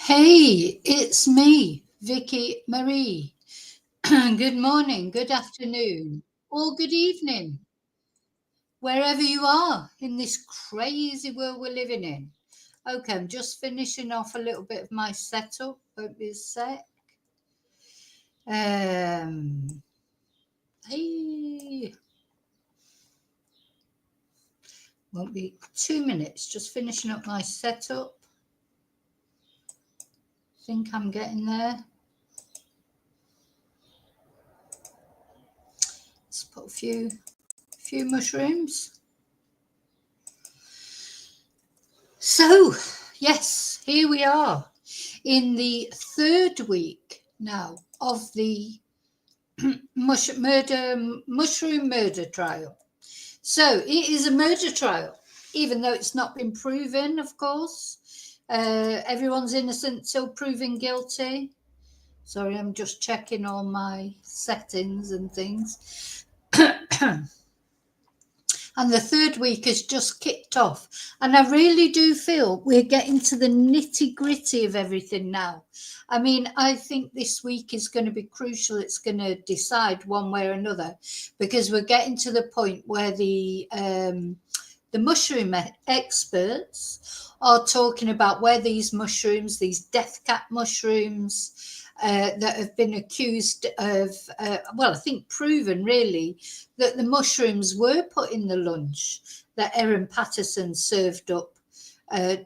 Hey, it's me, Vicky Marie. Good morning, good afternoon, or good evening, wherever you are in this crazy world we're living in. Okay, I'm just finishing off a little bit of my setup. Won't be a sec. Hey, won't be 2 minutes. Just finishing up my setup. Think I'm getting there. Let's put a few mushrooms. So, yes, here we are in the third week now of the mushroom murder trial. So, it is a murder trial, even though it's not been proven, of course. Everyone's innocent till proven guilty. Sorry, I'm just checking all my settings and things. And the third week has just kicked off. And I really do feel we're getting to the nitty-gritty of everything now. I mean, I think this week is going to be crucial. It's going to decide one way or another, because we're getting to the point where the mushroom experts are talking about where these mushrooms, these death cap mushrooms, that have been accused of, I think proven really, that the mushrooms were put in the lunch that Erin Patterson served up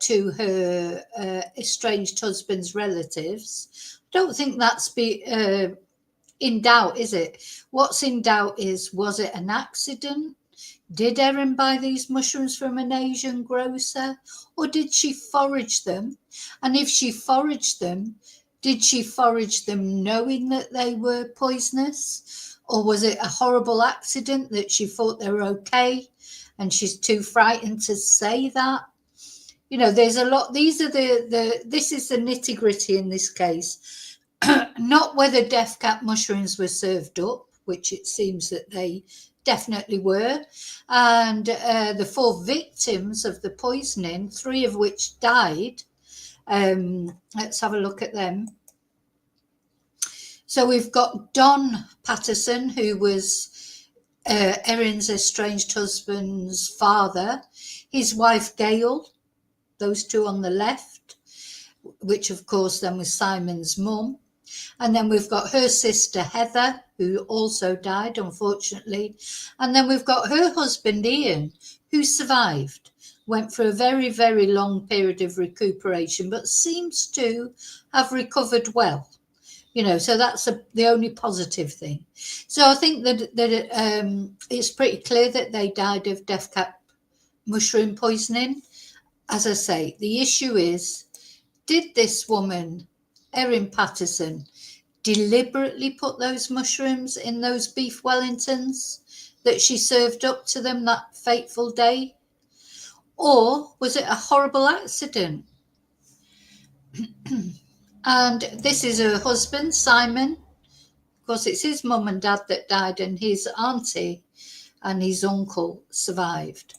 to her estranged husband's relatives. I don't think that's in doubt, is it? What's in doubt is, was it an accident? Did Erin buy these mushrooms from an Asian grocer, or did she forage them? And if she foraged them, did she forage them knowing that they were poisonous? Or was it a horrible accident that she thought they were okay and she's too frightened to say that? You know, there's a lot. These are this is the nitty gritty in this case. Not whether death cap mushrooms were served up, which it seems that they definitely were. And the 4 victims of the poisoning, 3 of which died. Let's have a look at them. So we've got Don Patterson, who was Erin's estranged husband's father, his wife Gail, those 2 on the left, which of course then was Simon's mum. And then we've got her sister Heather, who also died, unfortunately. And then we've got her husband Ian, who survived, went for a very, very long period of recuperation, but seems to have recovered well. You know, so that's the only positive thing. So I think that it's pretty clear that they died of death cap mushroom poisoning. As I say, the issue is, did this woman, Erin Patterson, deliberately put those mushrooms in those beef Wellingtons that she served up to them that fateful day? Or was it a horrible accident? And this is her husband, Simon. Of course, it's his mum and dad that died, and his auntie and his uncle survived.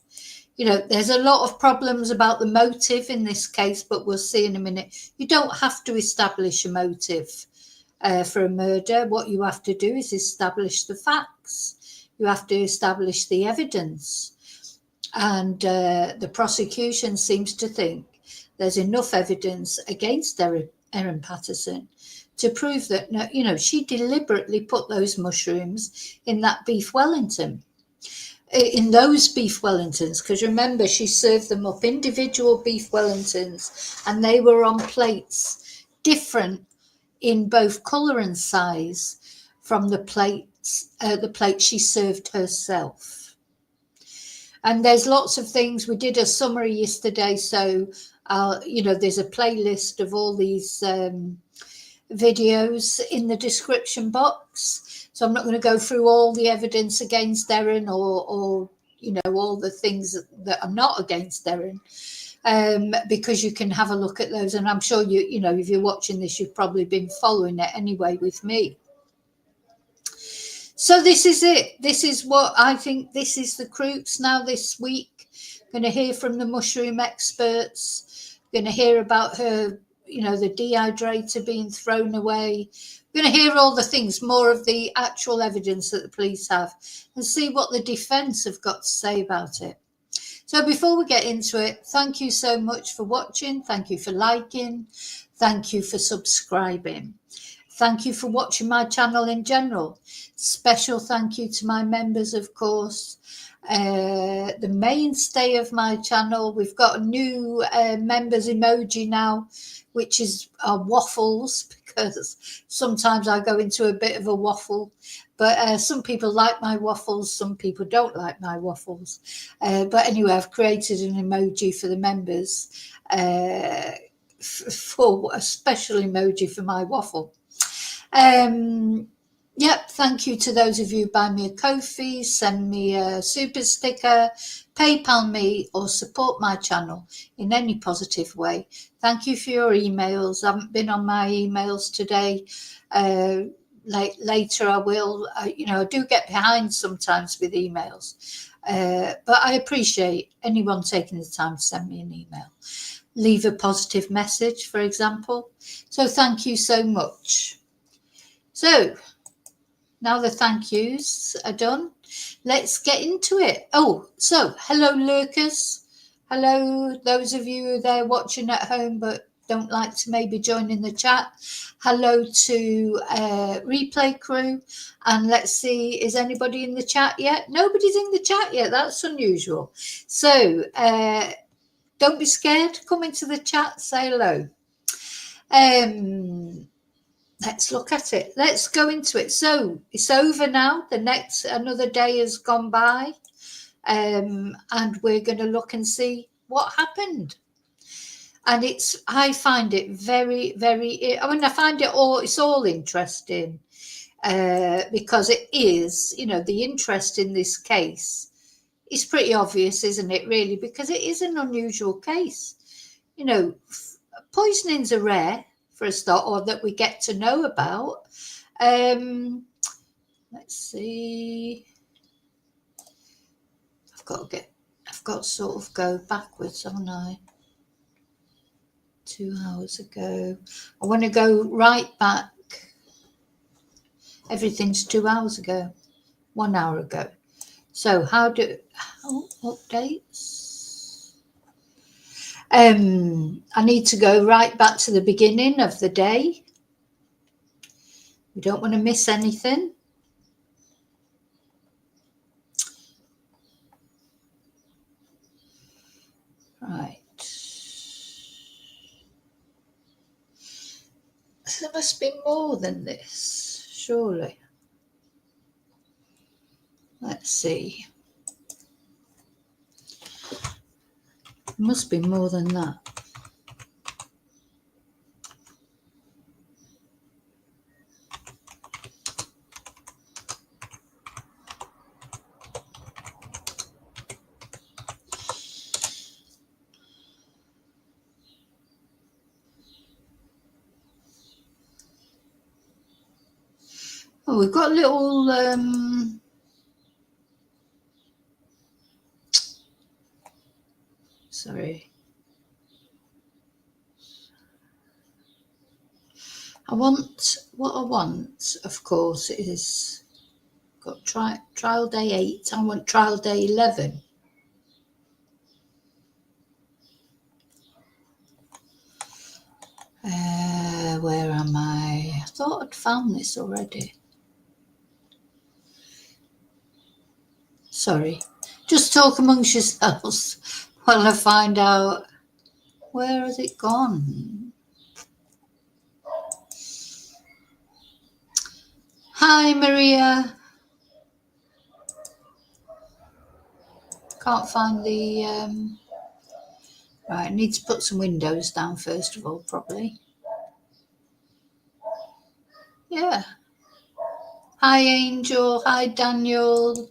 You know, there's a lot of problems about the motive in this case, but we'll see in a minute. You don't have to establish a motive for a murder. What you have to do is establish the facts. You have to establish the evidence. And the prosecution seems to think there's enough evidence against Erin Patterson to prove that, no, you know, she deliberately put those mushrooms in that beef Wellington. In those beef Wellingtons, because remember, she served them up individual beef Wellingtons, and they were on plates different in both colour and size from the plates she served herself. And there's lots of things. We did a summary yesterday, so you know, there's a playlist of all these videos in the description box. So I'm not going to go through all the evidence against Erin or you know, all the things that are not against Erin, because you can have a look at those. And I'm sure you know, if you're watching this, you've probably been following it anyway with me. So this is it. This is what I think. This is the crux now this week. Going to hear from the mushroom experts. Going to hear about her, the dehydrator being thrown away. We're going to hear all the things, more of the actual evidence that the police have, and see what the defence have got to say about it. So before we get into it, thank you so much for watching. Thank you for liking. Thank you for subscribing. Thank you for watching my channel in general. Special thank you to my members, of course. The mainstay of my channel. We've got a new members emoji now, which is waffles, because sometimes I go into a bit of a waffle. But some people like my waffles, some people don't like my waffles. But anyway, I've created an emoji for the members, for a special emoji for my waffle. Yep, thank you to those of you who buy me a Ko-fi, send me a super sticker, PayPal me, or support my channel in any positive way. Thank you for your emails. I haven't been on my emails today. Later I will. I do get behind sometimes with emails, but I appreciate anyone taking the time to send me an email. Leave a positive message, for example. So thank you so much. So now the thank yous are done, let's get into it. Oh, so hello lurkers. Hello, those of you who are there watching at home but don't like to maybe join in the chat. Hello to replay crew. And let's see, is anybody in the chat yet? Nobody's in the chat yet. That's unusual. So don't be scared. Come into the chat, say hello. Let's look at it. Let's go into it. So it's over now. Another day has gone by. And we're going to look and see what happened. And I find it very, very, I find it's all interesting. Because it is, the interest in this case is pretty obvious, isn't it, really? Because it is an unusual case. Poisonings are rare, for a start, or that we get to know about. Let's see. I've got to sort of go backwards, haven't I? 2 hours ago. I want to go right back. Everything's 2 hours ago, 1 hour ago. So updates? I need to go right back to the beginning of the day. We don't want to miss anything. Right. There must be more than this, surely. Let's see. There must be more than that. Oh, we've got a little sorry. What I want, of course, is got trial day 8. I want trial day 11. Where am I? I thought I'd found this already. Sorry. Just talk amongst yourselves while I find out. Where has it gone? Hi, Maria. Can't find the... Right, I need to put some windows down first of all, probably. Yeah. Hi, Angel. Hi, Daniel.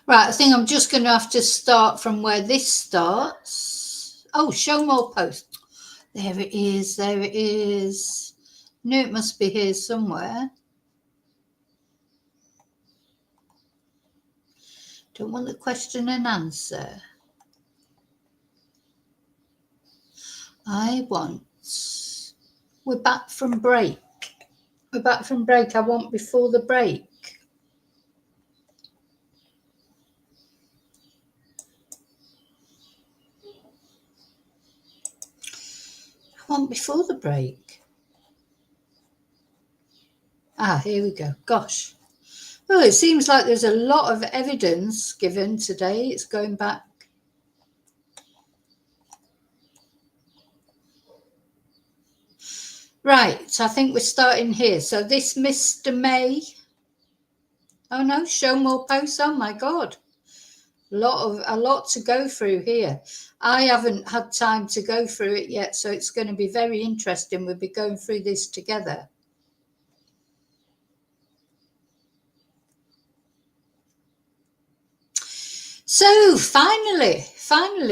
Right, I think I'm just going to have to start from where this starts. Oh, show more posts. There it is. There it is. Knew it must be here somewhere. Don't want the question and answer. I want... We're back from break. We're back from break. I want before the break. I want before the break. Here we go. Gosh. Well, it seems like there's a lot of evidence given today. It's going back. Right, I think we're starting here. So this Mr. May. Oh no, show more posts. Oh my God. A lot to go through here. I haven't had time to go through it yet, so it's going to be very interesting. We'll be going through this together. So finally,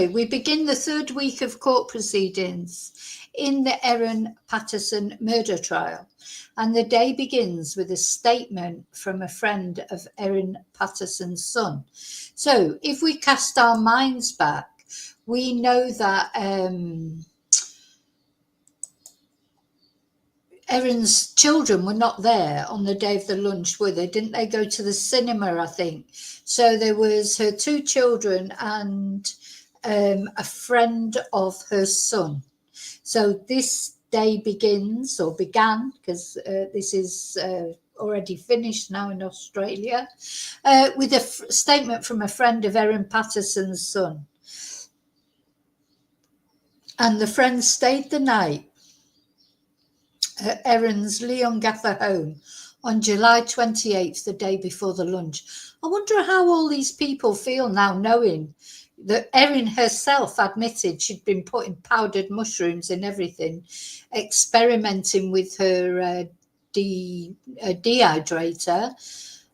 we begin the third week of court proceedings in the Erin Patterson murder trial. And the day begins with a statement from a friend of Erin Patterson's son. So if we cast our minds back, we know that Erin's children were not there on the day of the lunch, were they? Didn't they go to the cinema, I think? So there was her two children and a friend of her son. So this day begins, or began, because this is already finished now in Australia, with a statement from a friend of Erin Patterson's son. And the friend stayed the night at Erin's Leongatha home on July 28th, the day before the lunch. I wonder how all these people feel now, knowing that Erin herself admitted she'd been putting powdered mushrooms in everything, experimenting with her dehydrator,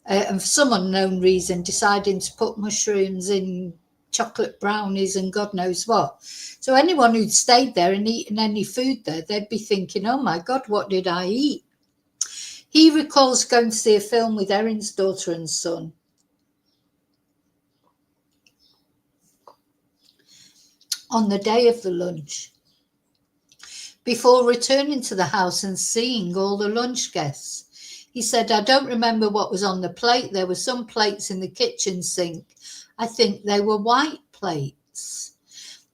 and for some unknown reason deciding to put mushrooms in chocolate brownies and God knows what. So anyone who'd stayed there and eaten any food there, they'd be thinking, oh my God, what did I eat? He recalls going to see a film with Erin's daughter and son. On the day of the lunch, before returning to the house and seeing all the lunch guests. He said, I don't remember what was on the plate. There were some plates in the kitchen sink. I think they were white plates.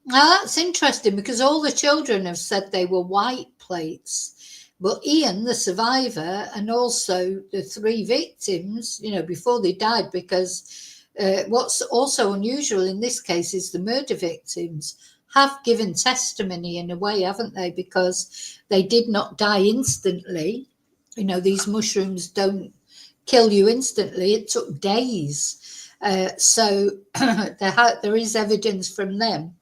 Now that's interesting because all the children have said they were white plates. But Ian, the survivor, and also the three victims, before they died, because what's also unusual in this case is the murder victims have given testimony in a way, haven't they? Because they did not die instantly. These mushrooms don't kill you instantly. It took days. So there is evidence from them.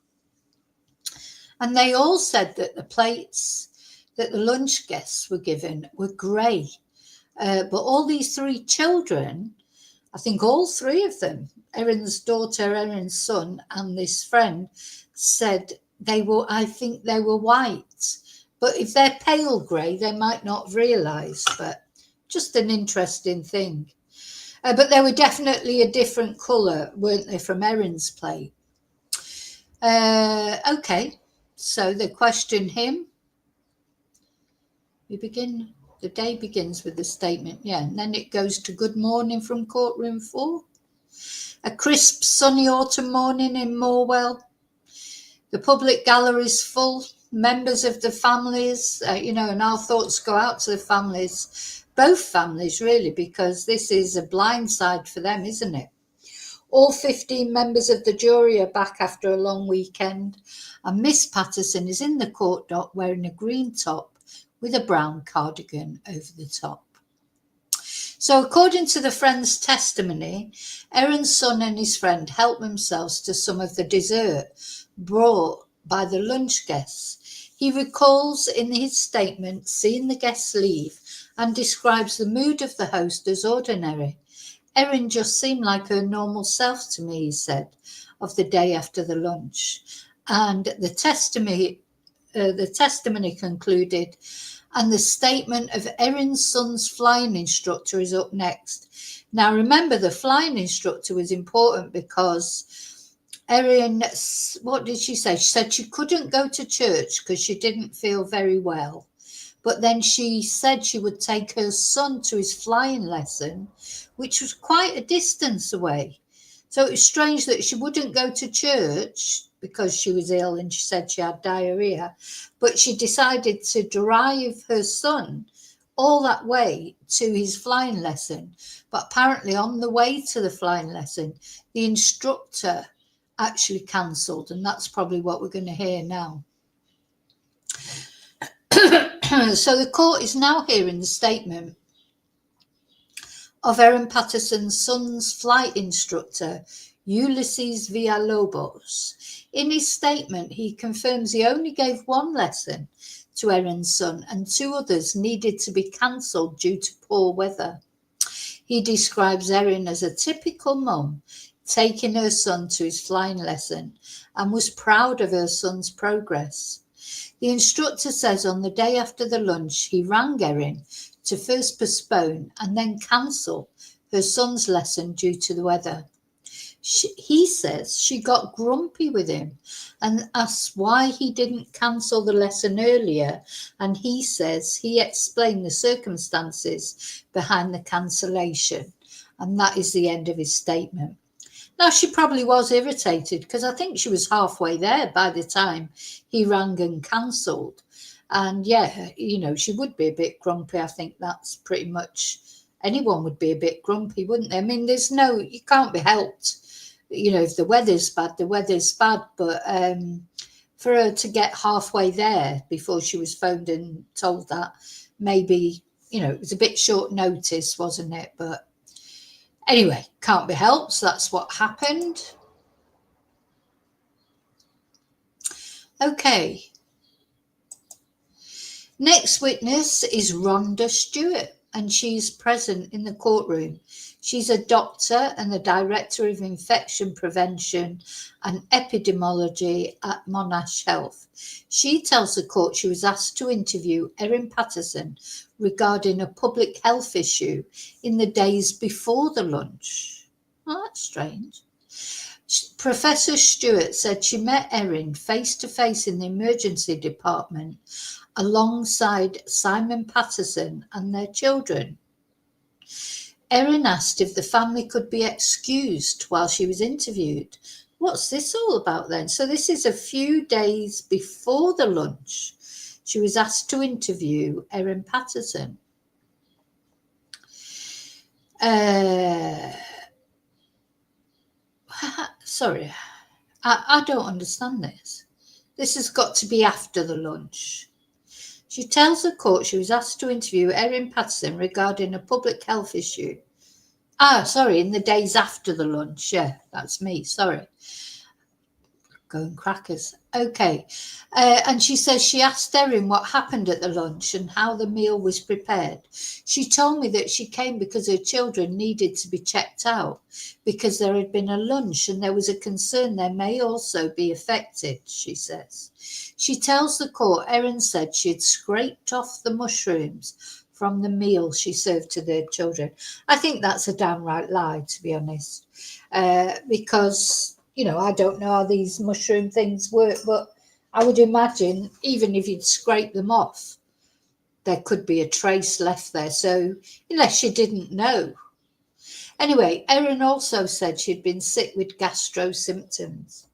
And they all said that the plates that the lunch guests were given were grey. But all these three children, I think all three of them, Erin's daughter, Erin's son, and this friend, said I think they were white. But if they're pale grey, they might not realise. But just an interesting thing. But they were definitely a different colour, weren't they, from Erin's plate? Okay, so they question him. The day begins with the statement, and then it goes to good morning from courtroom 4. A crisp, sunny autumn morning in Morwell. The public gallery is full. Members of the families, and our thoughts go out to the families, both families really, because this is a blindside for them, isn't it? All 15 members of the jury are back after a long weekend, and Miss Patterson is in the court dock wearing a green top with a brown cardigan over the top. So according to the friend's testimony, Erin's son and his friend helped themselves to some of the dessert brought by the lunch guests. He recalls in his statement seeing the guests leave and describes the mood of the host as ordinary. Erin just seemed like her normal self to me, he said, of the day after the lunch. And the testimony concluded, And the statement of Erin's son's flying instructor is up next. Now, remember, the flying instructor was important because Erin, what did she say? She said she couldn't go to church because she didn't feel very well. But then she said she would take her son to his flying lesson, which was quite a distance away. So it was strange that she wouldn't go to church because she was ill and she said she had diarrhea, but she decided to drive her son all that way to his flying lesson. But apparently on the way to the flying lesson, the instructor actually cancelled, and that's probably what we're going to hear now. So the court is now hearing the statement of Erin Patterson's son's flight instructor, Ulysses Villalobos. In his statement, he confirms he only gave one lesson to Erin's son and two others needed to be cancelled due to poor weather. He describes Erin as a typical mum, taking her son to his flying lesson, and was proud of her son's progress. The instructor says on the day after the lunch, he rang Erin to first postpone and then cancel her son's lesson due to the weather. He says she got grumpy with him and asked why he didn't cancel the lesson earlier, and he says he explained the circumstances behind the cancellation, and that is the end of his statement. Now, she probably was irritated because I think she was halfway there by the time he rang and cancelled. And yeah, she would be a bit grumpy. I think that's pretty much, anyone would be a bit grumpy, wouldn't they? I mean, you can't be helped. If the weather's bad, the weather's bad. But for her to get halfway there before she was phoned and told that, maybe, it was a bit short notice, wasn't it? But anyway, can't be helped. So that's what happened. Okay. Next witness is Rhonda Stewart, and she's present in the courtroom. She's a doctor and the Director of Infection Prevention and Epidemiology at Monash Health. She tells the court she was asked to interview Erin Patterson regarding a public health issue in the days before the lunch. Oh, that's strange. Professor Stewart said she met Erin face-to-face in the emergency department alongside Simon Patterson and their children. Erin asked if the family could be excused while she was interviewed. What's this all about then? So this is a few days before the lunch. She was asked to interview Erin Patterson. Sorry, I don't understand this. This has got to be after the lunch. She tells the court she was asked to interview Erin Patterson regarding a public health issue. In the days after the lunch. Yeah, that's me. Sorry. Going crackers. Okay. And she says she asked Erin what happened at the lunch and how the meal was prepared. She told me that she came because her children needed to be checked out because there had been a lunch and there was a concern they may also be affected, she says. She tells the court Erin said she had scraped off the mushrooms from the meal she served to their children. I think that's a downright lie, to be honest, because I don't know how these mushroom things work, but I would imagine even if you'd scrape them off, there could be a trace left there. So unless you didn't know. Anyway, Erin also said she'd been sick with gastro symptoms.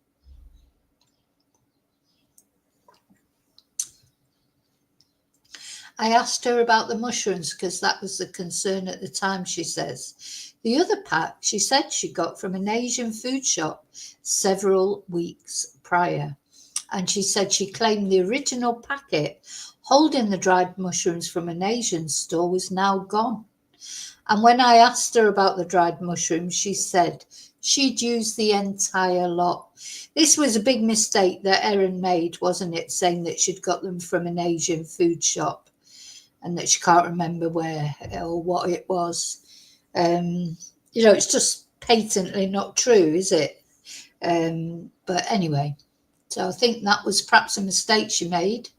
I asked her about the mushrooms because that was the concern at the time, she says. The other pack she said she got from an Asian food shop several weeks prior. And she said she claimed the original packet holding the dried mushrooms from an Asian store was now gone. And when I asked her about the dried mushrooms, she said she'd used the entire lot. This was a big mistake that Erin made, wasn't it? Saying that she'd got them from an Asian food shop and that she can't remember where or what it was. It's just patently not true, is it? But anyway, so I think that was perhaps a mistake she made.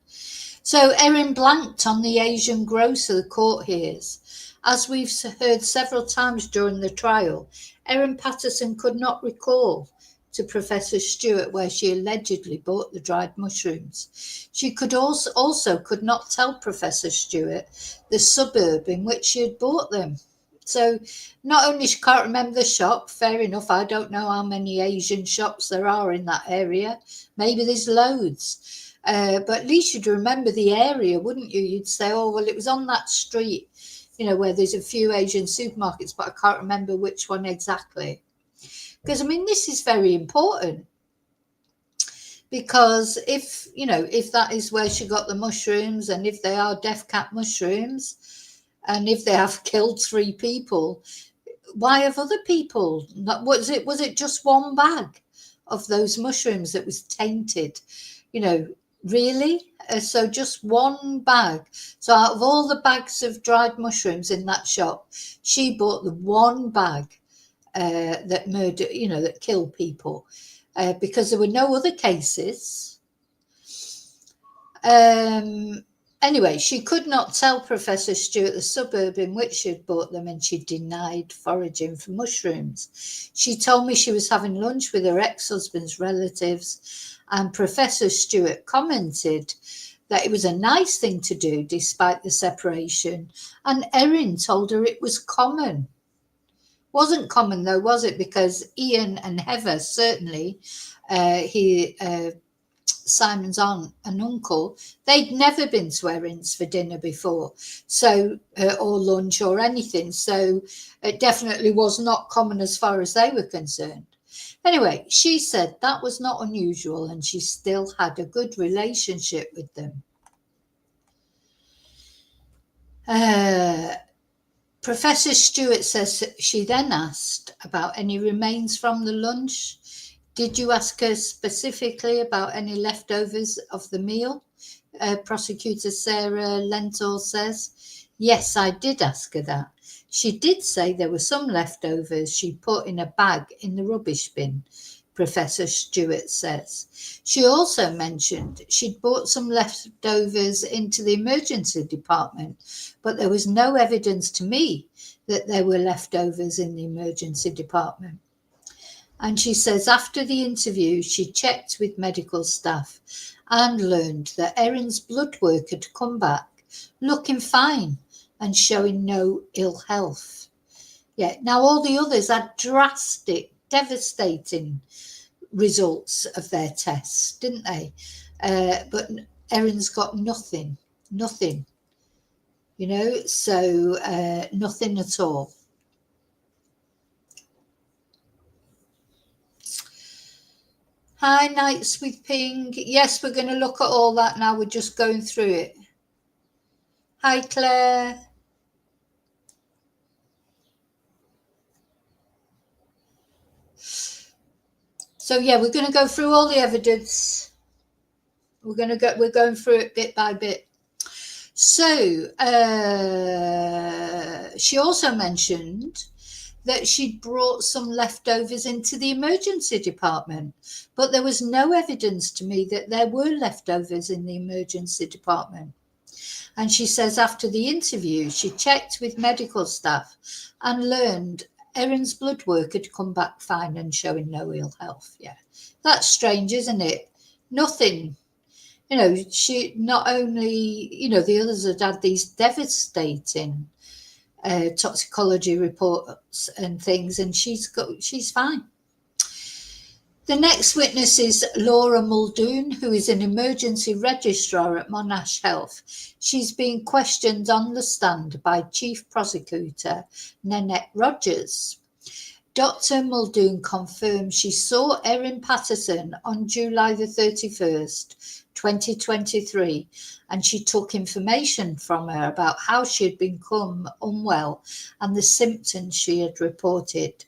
So Erin blanked on the Asian grocer the court hears. As we've heard several times during the trial, Erin Patterson could not recall to Professor Stewart where she allegedly bought the dried mushrooms. She could also could not tell Professor Stewart the suburb in which she had bought them. So not only she can't remember the shop, fair enough, I don't know how many Asian shops there are in that area. Maybe there's loads. But at least you'd remember the area, wouldn't you? You'd say, oh, well, it was on that street, where there's a few Asian supermarkets, but I can't remember which one exactly. Because, I mean, this is very important. Because if that is where she got the mushrooms, and if they are death cap mushrooms, and if they have killed 3 people, why have other people? Was it just one bag of those mushrooms that was tainted? Really? So just one bag. So out of all the bags of dried mushrooms in that shop, she bought the one bag that that killed people, because there were no other cases. Anyway, she could not tell Professor Stewart the suburb in which she had bought them, and she denied foraging for mushrooms. She told me she was having lunch with her ex-husband's relatives, and Professor Stewart commented that it was a nice thing to do despite the separation, and Erin told her it was common. Wasn't common though, was it? Because Ian and Heather, certainly, Simon's aunt and uncle, they'd never been to Erin's for dinner before, so or lunch or anything. So it definitely was not common as far as they were concerned. Anyway, she said that was not unusual, and she still had a good relationship with them. Professor Stewart says she then asked about any remains from the lunch. Did you ask her specifically about any leftovers of the meal? Prosecutor Sarah Lentor says, yes, I did ask her that. She did say there were some leftovers she put in a bag in the rubbish bin, Professor Stewart says. She also mentioned she'd brought some leftovers into the emergency department, but there was no evidence to me that there were leftovers in the emergency department. And she says after the interview, she checked with medical staff and learned that Erin's blood work had come back looking fine and showing no ill health. Yeah, now all the others had drastic, devastating results of their tests, didn't they? But Erin's got nothing, so nothing at all. Hi, Nights with Ping. Yes, we're going to look at all that now. We're just going through it. Hi, Claire. So yeah, we're going to go through all the evidence. We're going through it bit by bit. So she also mentioned that she'd brought some leftovers into the emergency department, but there was no evidence to me that there were leftovers in the emergency department. And she says after the interview, she checked with medical staff and learned Erin's blood work had come back fine and showing no ill health. Yeah, that's strange, isn't it? Nothing. She not only, the others had these devastating toxicology reports and things, and she's fine. The next witness is Laura Muldoon, who is an emergency registrar at Monash Health. She's being questioned on the stand by Chief Prosecutor Nanette Rogers. Dr. Muldoon confirmed she saw Erin Patterson on July the 31st, 2023, and she took information from her about how she had become unwell and the symptoms she had reported.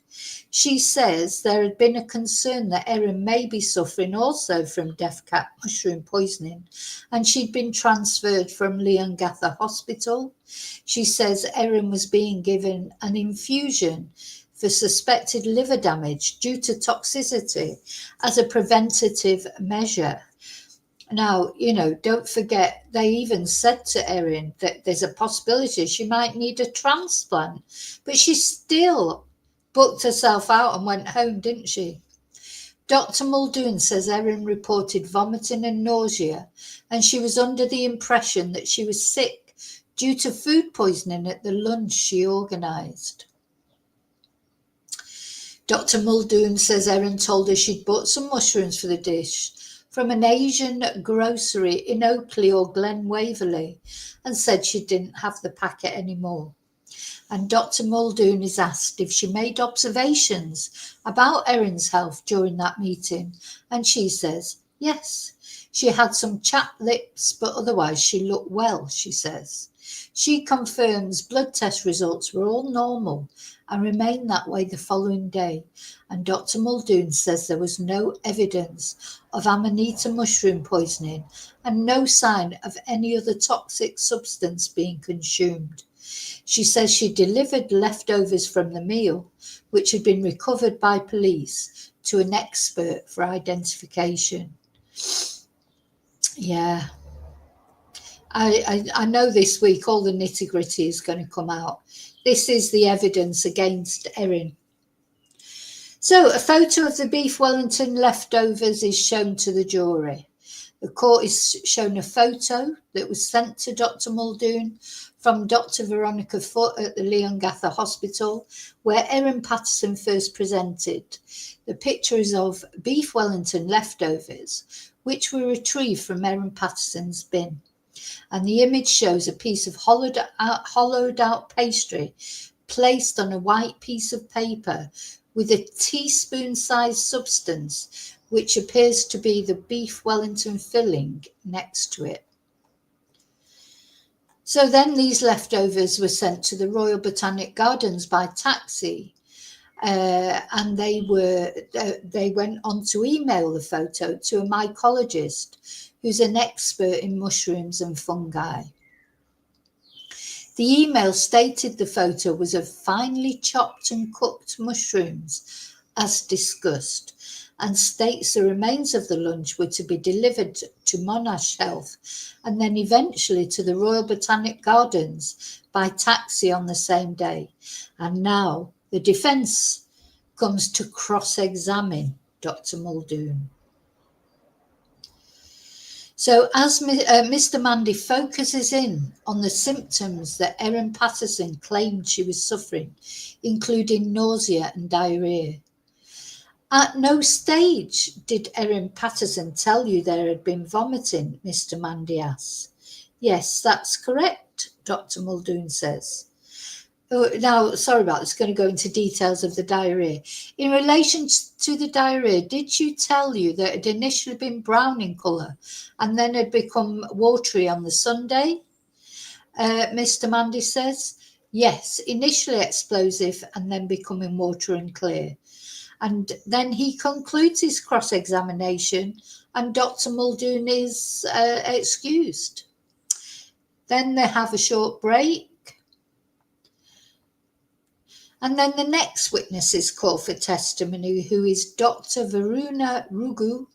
She says there had been a concern that Erin may be suffering also from death cap mushroom poisoning, and she'd been transferred from Leongatha Hospital. She says Erin was being given an infusion for suspected liver damage due to toxicity as a preventative measure. Now, don't forget, they even said to Erin that there's a possibility she might need a transplant, but she still booked herself out and went home, didn't she? Dr. Muldoon says Erin reported vomiting and nausea, and she was under the impression that she was sick due to food poisoning at the lunch she organised. Dr. Muldoon says Erin told her she'd bought some mushrooms for the dish from an Asian grocery in Oakley or Glen Waverley and said she didn't have the packet anymore. And Dr. Muldoon is asked if she made observations about Erin's health during that meeting, and she says yes. She had some chapped lips, but otherwise she looked well, she says. She confirms blood test results were all normal and remained that way the following day, and Dr. Muldoon says there was no evidence of amanita mushroom poisoning and no sign of any other toxic substance being consumed. She says she delivered leftovers from the meal, which had been recovered by police, to an expert for identification. Yeah. I know this week all the nitty-gritty is going to come out. This is the evidence against Erin. So a photo of the beef Wellington leftovers is shown to the jury. The court is shown a photo that was sent to Dr. Muldoon from Dr. Veronica Foote at the Leongatha Hospital, where Erin Patterson first presented. The picture is of beef Wellington leftovers, which were retrieved from Erin Patterson's bin. And the image shows a piece of hollowed out pastry placed on a white piece of paper with a teaspoon-sized substance, which appears to be the beef Wellington filling next to it. So then these leftovers were sent to the Royal Botanic Gardens by taxi, and they went on to email the photo to a mycologist who's an expert in mushrooms and fungi. The email stated the photo was of finely chopped and cooked mushrooms, as discussed, and states the remains of the lunch were to be delivered to Monash Health and then eventually to the Royal Botanic Gardens by taxi on the same day. And now the defence comes to cross-examine Dr. Muldoon. So as Mr. Mandy focuses in on the symptoms that Erin Patterson claimed she was suffering, including nausea and diarrhea. At no stage did Erin Patterson tell you there had been vomiting, Mr. Mandy asks. Yes, that's correct, Dr. Muldoon says. Now, sorry about this, going to go into details of the diarrhea. In relation to the diarrhea, did she tell you that it had initially been brown in colour and then had become watery on the Sunday? Mr. Mandy says, yes, initially explosive and then becoming watery and clear. And then he concludes his cross-examination and Dr. Muldoon is excused. Then they have a short break. And then the next witness is called for testimony, who is Dr. Varuna Rugu,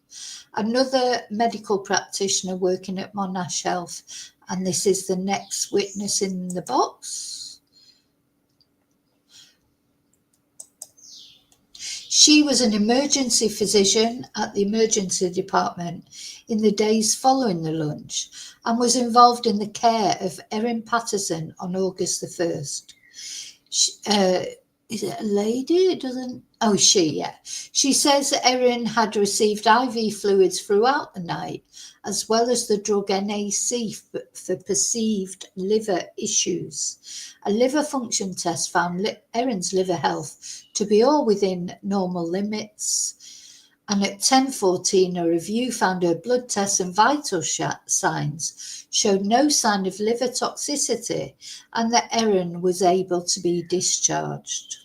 another medical practitioner working at Monash Health. And this is the next witness in the box. She was an emergency physician at the emergency department in the days following the lunch and was involved in the care of Erin Patterson on August the 1st. Is it a lady? It doesn't. Oh, yeah. She says that Erin had received IV fluids throughout the night, as well as the drug NAC for perceived liver issues. A liver function test found Erin's liver health to be all within normal limits. And at 10:14, a review found her blood tests and vital signs showed no sign of liver toxicity and that Erin was able to be discharged.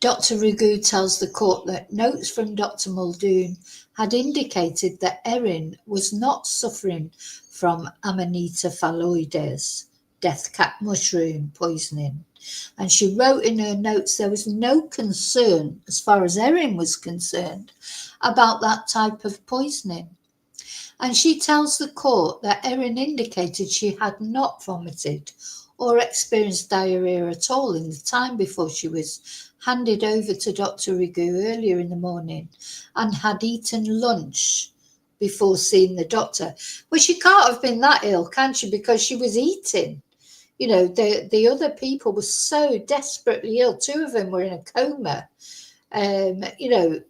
Dr. Rugu tells the court that notes from Dr. Muldoon had indicated that Erin was not suffering from Amanita phalloides, death cap mushroom poisoning. And she wrote in her notes there was no concern, as far as Erin was concerned, about that type of poisoning. And she tells the court that Erin indicated she had not vomited or experienced diarrhea at all in the time before she was handed over to Dr. Rigu earlier in the morning, and had eaten lunch before seeing the doctor. Well, she can't have been that ill, can she? Because she was eating. You know, the other people were so desperately ill. 2 of them were in a coma. You know,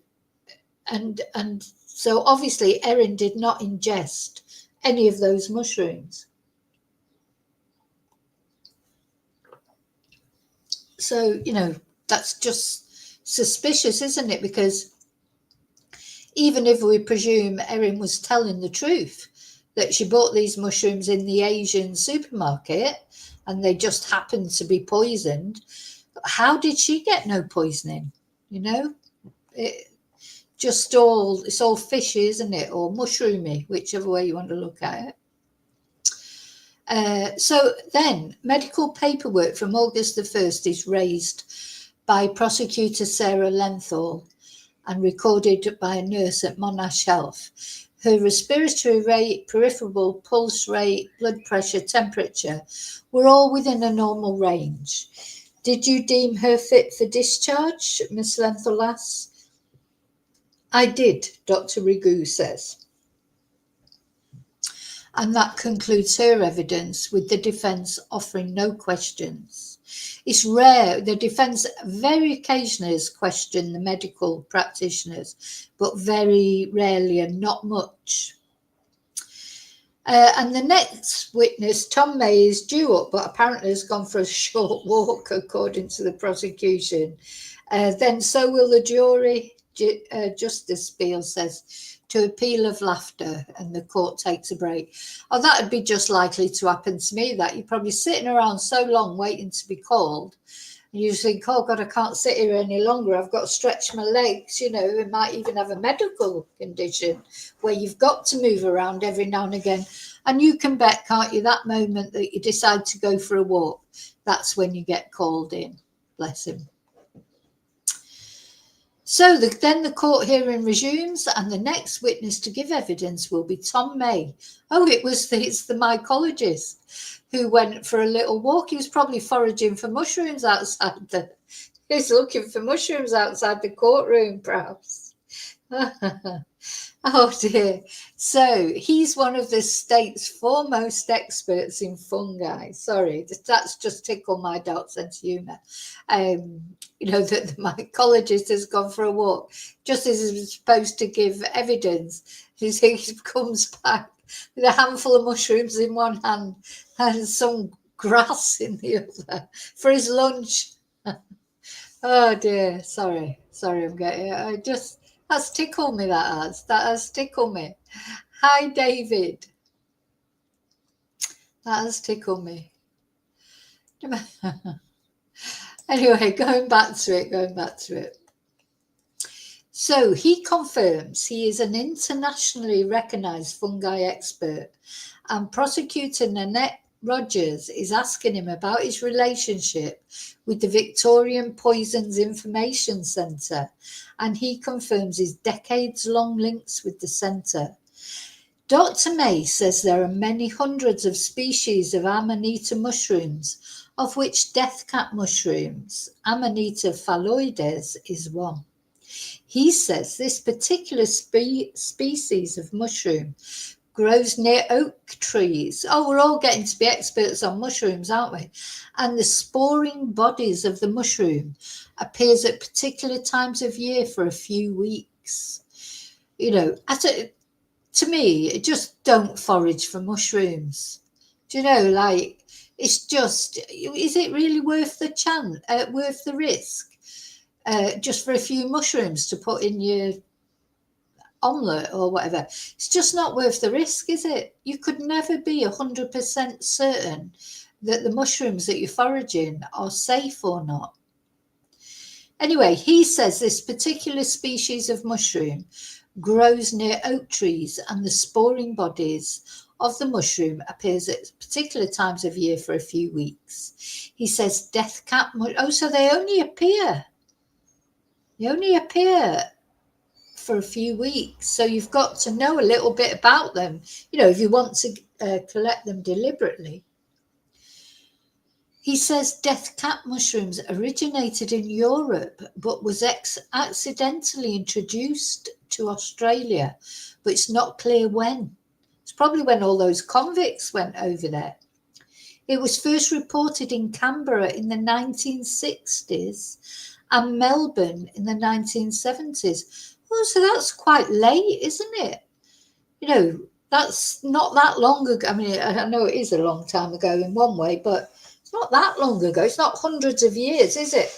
and so obviously Erin did not ingest any of those mushrooms. So, you know, that's just suspicious, isn't it? Because even if we presume Erin was telling the truth, that she bought these mushrooms in the Asian supermarket and they just happened to be poisoned, how did she get no poisoning? You know, it's all fishy, isn't it? Or mushroomy, whichever way you want to look at it. So then medical paperwork from August the 1st is raised by prosecutor Sarah Lenthal and recorded by a nurse at Monash Health. Her respiratory rate, peripheral pulse rate, blood pressure, temperature were all within a normal range. Did you deem her fit for discharge? Miss Lenthal asks. I did, Dr. Rigu says. And that concludes her evidence, with the defence offering no questions. It's rare. The defence very occasionally has questioned the medical practitioners, but very rarely and not much. And the next witness, Tom May, is due up, but apparently has gone for a short walk, according to the prosecution. Then so will the jury. Justice Beale says, to a peal of laughter, and the court takes a break. Oh, that would be just likely to happen to me, that you're probably sitting around so long waiting to be called. And you think, oh God, I can't sit here any longer. I've got to stretch my legs, you know, and might even have a medical condition where you've got to move around every now and again. And you can bet, can't you, that moment that you decide to go for a walk, that's when you get called in. Bless him. So then the court hearing resumes, and the next witness to give evidence will be Tom May. Oh, it's the mycologist who went for a little walk. He was probably foraging for mushrooms outside he's looking for mushrooms outside the courtroom, perhaps. Oh dear. So he's one of the state's foremost experts in fungi. Sorry, that's just tickled my dark sense of humour. You know, that the mycologist has gone for a walk, just as he's supposed to give evidence. He comes back with a handful of mushrooms in one hand and some grass in the other for his lunch. Oh dear, sorry, I'm getting that's tickled me, that has tickled me. Hi David, that has tickled me. Anyway, going back to it. So he confirms he is an internationally recognised fungi expert, and prosecutor Nanette Rogers is asking him about his relationship with the Victorian Poisons Information Centre, and he confirms his decades-long links with the centre. Dr. May says there are many hundreds of species of Amanita mushrooms, of which death cap mushrooms, Amanita phalloides, is one. He says this particular species of mushroom grows near oak trees. Oh, we're all getting to be experts on mushrooms, aren't we? And the sporing bodies of the mushroom appears at particular times of year for a few weeks. You know, to me, just don't forage for mushrooms. Do you know, like, it's just, is it really worth the risk? Just for a few mushrooms to put in your omelette or whatever. It's just not worth the risk, is it? You could never be 100% certain that the mushrooms that you're foraging are safe or not. Anyway, he says this particular species of mushroom grows near oak trees, and the sporing bodies of the mushroom appears at particular times of year for a few weeks. He says death cap so they only appear for a few weeks. So you've got to know a little bit about them, if you want to collect them deliberately. He says death cap mushrooms originated in Europe, but was accidentally introduced to Australia, but it's not clear when. It's probably when all those convicts went over there. It was first reported in Canberra in the 1960s and Melbourne in the 1970s. Oh, so that's quite late, isn't it? That's not that long ago. I mean, I know it is a long time ago in one way, but it's not that long ago. It's not hundreds of years, is it?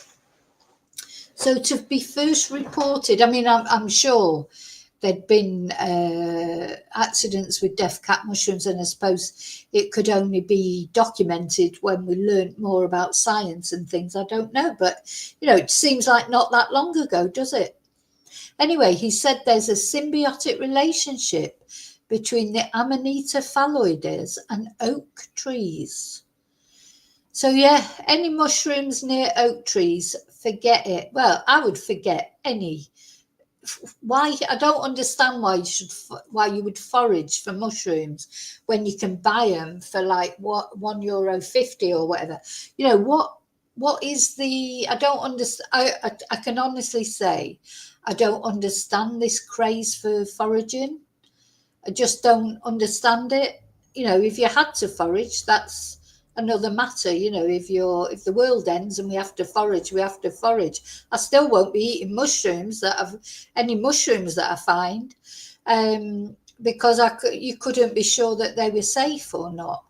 So to be first reported, I mean, I'm sure there'd been accidents with death cap mushrooms, and I suppose it could only be documented when we learned more about science and things. I don't know, but, it seems like not that long ago, does it? Anyway, he said there's a symbiotic relationship between the Amanita phalloides and oak trees. So yeah, any mushrooms near oak trees, forget it. Well, I would forget any. Why? I don't understand why you would forage for mushrooms when you can buy them for like €1.50 or whatever. What is the? I don't understand. I can honestly say I don't understand this craze for foraging. I just don't understand it. If you had to forage, that's another matter. If the world ends and we have to forage, we have to forage. I still won't be eating mushrooms that I find, because you couldn't be sure that they were safe or not.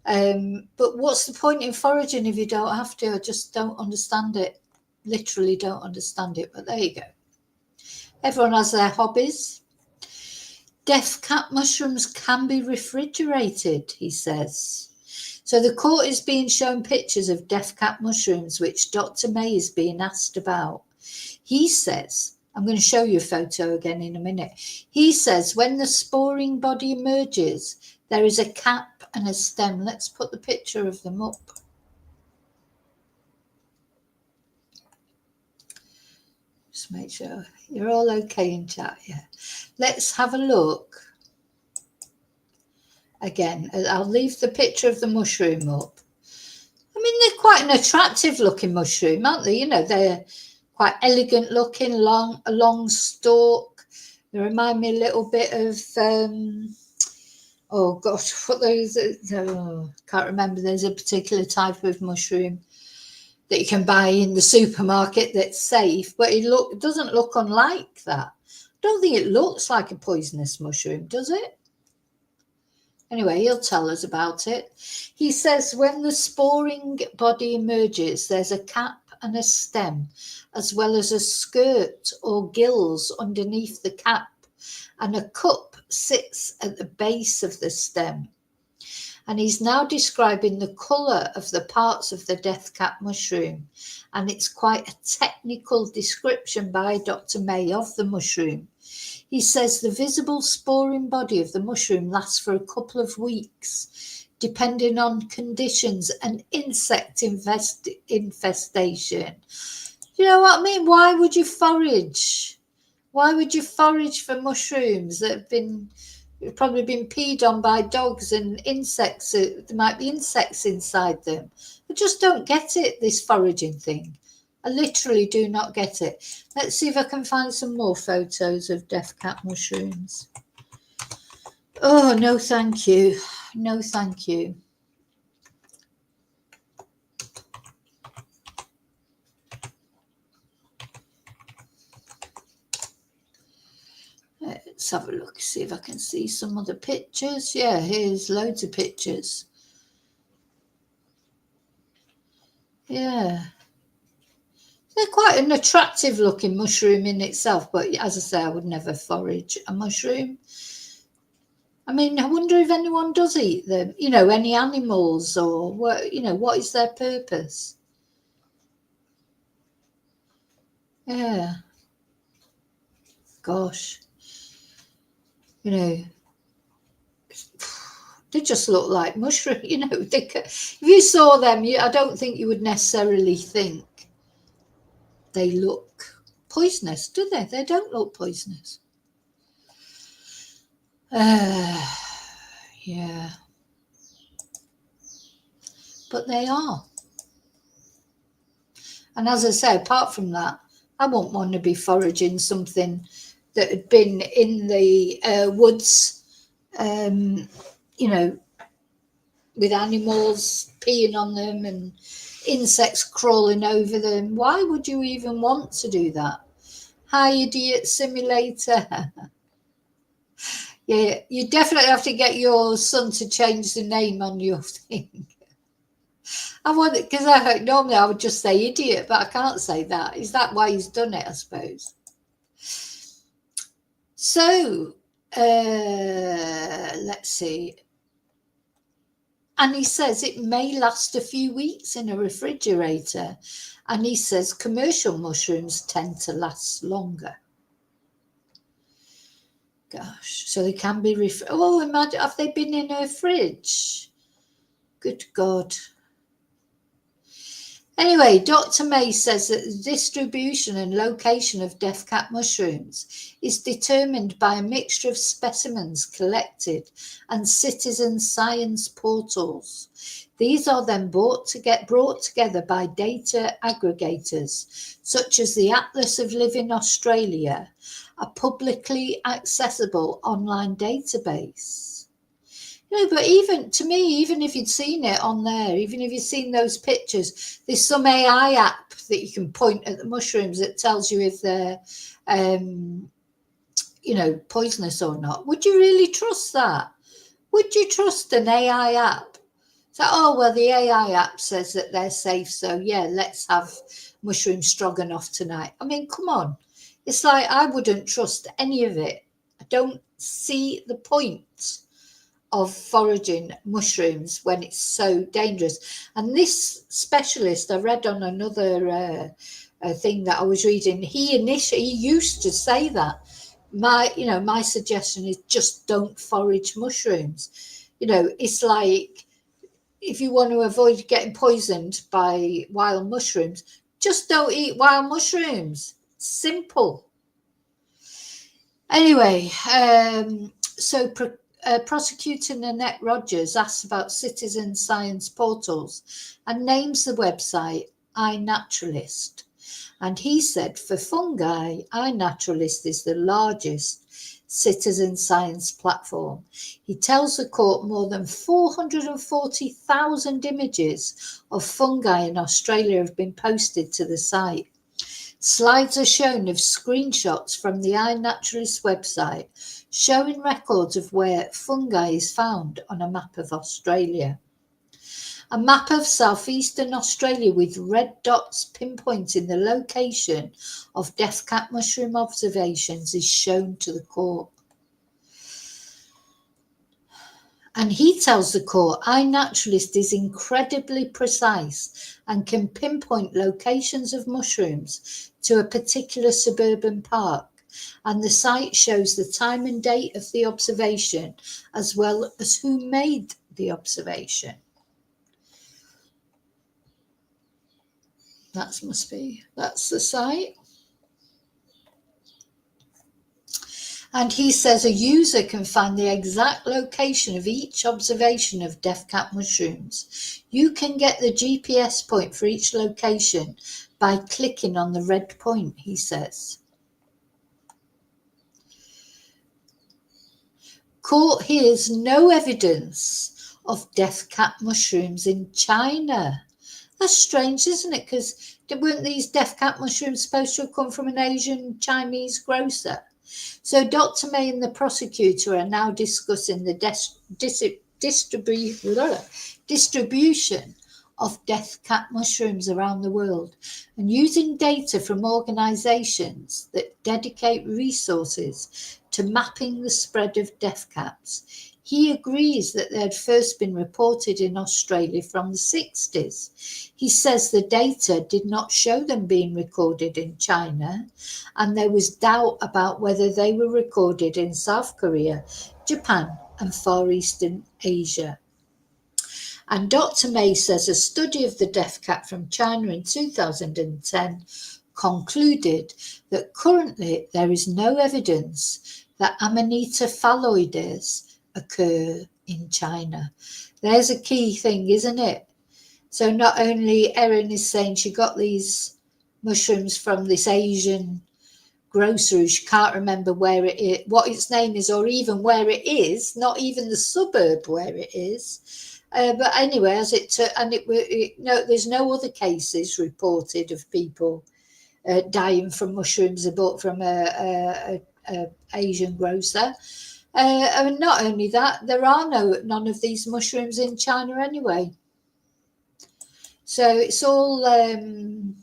But what's the point in foraging if you don't have to? I just don't understand it. Literally don't understand it. But there you go. Everyone has their hobbies. Death cap mushrooms can be refrigerated, he says. So the court is being shown pictures of death cap mushrooms, which Dr. May is being asked about. He says, I'm going to show you a photo again in a minute. He says when the sporing body emerges, there is a cap and a stem. Let's put the picture of them up. Just make sure you're all okay in chat. Yeah. Let's have a look. Again, I'll leave the picture of the mushroom up. I mean, they're quite an attractive looking mushroom, aren't they? They're quite elegant looking, a long stalk. They remind me a little bit of, oh gosh, what those, can't remember. There's a particular type of mushroom that you can buy in the supermarket that's safe, but it doesn't look unlike that. I don't think it looks like a poisonous mushroom, does it? Anyway, he'll tell us about it. He says when the sporing body emerges, there's a cap and a stem, as well as a skirt or gills underneath the cap, and a cup sits at the base of the stem. And he's now describing the colour of the parts of the death cap mushroom. And it's quite a technical description by Dr. May of the mushroom. He says the visible sporing body of the mushroom lasts for a couple of weeks, depending on conditions and insect infestation. You know what I mean? Why would you forage? Why would you forage for mushrooms that have probably been peed on by dogs and insects? There might be insects inside them. I just don't get it, this foraging thing. I literally do not get it. Let's see if I can find some more photos of death cap mushrooms. Oh, no, thank you. No, thank you. Let's have a look, see if I can see some other pictures. Yeah, here's loads of pictures. Yeah. They're quite an attractive looking mushroom in itself, but as I say, I would never forage a mushroom. I mean, I wonder if anyone does eat them, any animals, or what, what is their purpose? Yeah. Gosh. They just look like mushrooms, if you saw them, I don't think you would necessarily think they look poisonous, do they? They don't look poisonous. Yeah. But they are. And as I say, apart from that, I wouldn't want to be foraging something that had been in the woods, you know, with animals peeing on them and insects crawling over them. Why would you even want to do that? Hi, Idiot Simulator. Yeah, you definitely have to get your son to change the name on your thing. I want it because normally I would just say idiot, but I can't say that. Is that why he's done it? I suppose. So let's see. And he says it may last a few weeks in a refrigerator. And he says commercial mushrooms tend to last longer. Gosh, so they can be oh, imagine, have they been in her fridge? Good God. Anyway, Dr. May says that the distribution and location of death cap mushrooms is determined by a mixture of specimens collected and citizen science portals. These are then brought together by data aggregators, such as the Atlas of Living Australia, a publicly accessible online database. No, but even to me, even if you'd seen it on there, even if you'd seen those pictures, there's some AI app that you can point at the mushrooms that tells you if they're, poisonous or not. Would you really trust that? Would you trust an AI app? So, oh, well, the AI app says that they're safe, so yeah, let's have mushroom stroganoff tonight. I mean, come on. It's like I wouldn't trust any of it. I don't see the point of foraging mushrooms when it's so dangerous. And this specialist, I read on another thing that I was reading, he used to say that my suggestion is just don't forage mushrooms. It's like if you want to avoid getting poisoned by wild mushrooms, just don't eat wild mushrooms. Simple. Anyway, Prosecutor Nanette Rogers asks about citizen science portals and names the website iNaturalist. And he said for fungi, iNaturalist is the largest citizen science platform. He tells the court more than 440,000 images of fungi in Australia have been posted to the site. Slides are shown of screenshots from the iNaturalist website showing records of where fungi is found on a map of Australia. A map of southeastern Australia with red dots pinpointing the location of death cap mushroom observations is shown to the court. And he tells the court, iNaturalist is incredibly precise and can pinpoint locations of mushrooms to a particular suburban park. And the site shows the time and date of the observation, as well as who made the observation. That's the site. And he says a user can find the exact location of each observation of death cap mushrooms. You can get the GPS point for each location by clicking on the red point, he says. Court hears no evidence of death cap mushrooms in China. That's strange, isn't it? Because weren't these death cap mushrooms supposed to have come from an Asian Chinese grocer? So Dr. May and the prosecutor are now discussing the distribution of death cap mushrooms around the world and using data from organisations that dedicate resources to mapping the spread of death caps. He agrees that they had first been reported in Australia from the 60s. He says the data did not show them being recorded in China, and there was doubt about whether they were recorded in South Korea, Japan, and Far Eastern Asia. And Dr. May says a study of the death cap from China in 2010 concluded that currently there is no evidence that Amanita phalloides occur in China. There's a key thing, isn't it? So not only Erin is saying she got these mushrooms from this Asian grocery, she can't remember where it is, what its name is, or even where it is, not even the suburb where it is. But anyway, there's no other cases reported of people dying from mushrooms bought from a Asian grocer. And not only that, there are none of these mushrooms in China anyway. So it's all the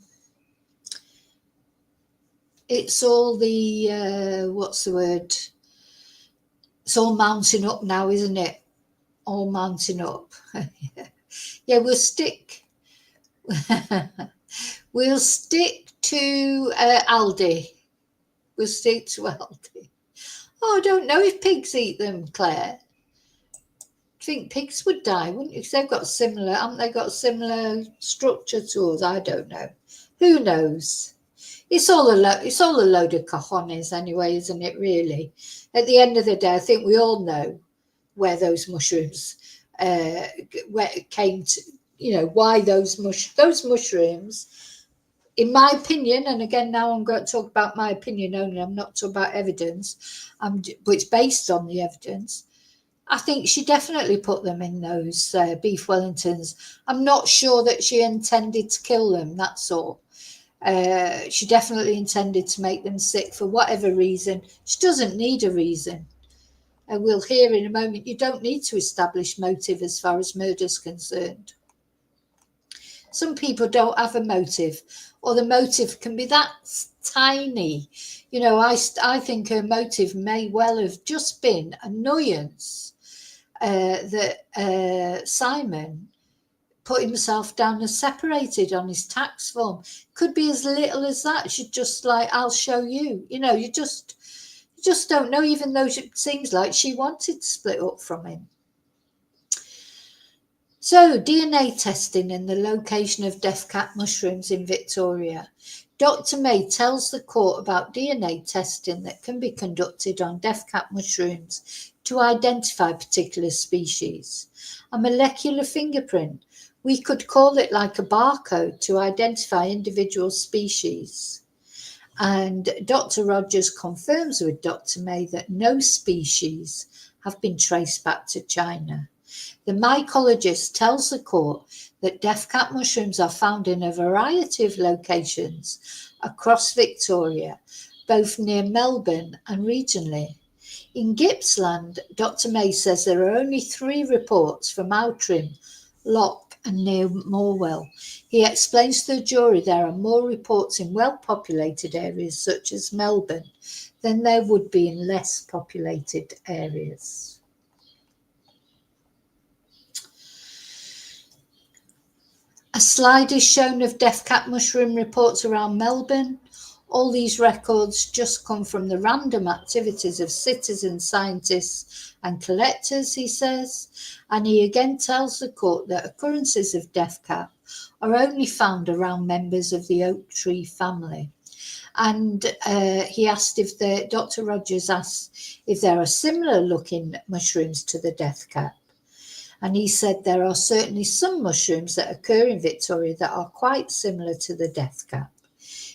what's the word? It's all mounting up now, isn't it? All mounting up. Yeah, we'll stick to Aldi. We'll stick to Aldi. Oh, I don't know if pigs eat them, Claire. I think pigs would die, wouldn't you? Because haven't they got a similar structure to us? I don't know. Who knows? It's all a load of cojones anyway, isn't it, really? At the end of the day, I think we all know where those mushrooms where it came to, why those mushrooms, in my opinion, and again, now I'm going to talk about my opinion only, I'm not talking about evidence, but it's based on the evidence. I think she definitely put them in those beef Wellingtons. I'm not sure that she intended to kill them, that's all. She definitely intended to make them sick for whatever reason. She doesn't need a reason. And we'll hear in a moment, you don't need to establish motive as far as murder is concerned. Some people don't have a motive, or the motive can be that tiny. I think her motive may well have just been annoyance that Simon put himself down as separated on his tax form. Could be as little as that. She'd just like, I'll show you. You just don't know, even though it seems like she wanted to split up from him. So, DNA testing in the location of death cap mushrooms in Victoria. Dr. May tells the court about DNA testing that can be conducted on death cap mushrooms to identify particular species. A molecular fingerprint. We could call it like a barcode to identify individual species. And Dr. Rogers confirms with Dr. May that no species have been traced back to China. The mycologist tells the court that death cap mushrooms are found in a variety of locations across Victoria, both near Melbourne and regionally. In Gippsland, Dr. May says there are only 3 reports from Outram, Lock and near Morwell. He explains to the jury there are more reports in well-populated areas such as Melbourne than there would be in less populated areas. A slide is shown of death cap mushroom reports around Melbourne. All these records just come from the random activities of citizen scientists and collectors, he says. And he again tells the court that occurrences of death cap are only found around members of the oak tree family. And he asked Dr. Rogers asked if there are similar looking mushrooms to the death cap. And he said there are certainly some mushrooms that occur in Victoria that are quite similar to the death cap.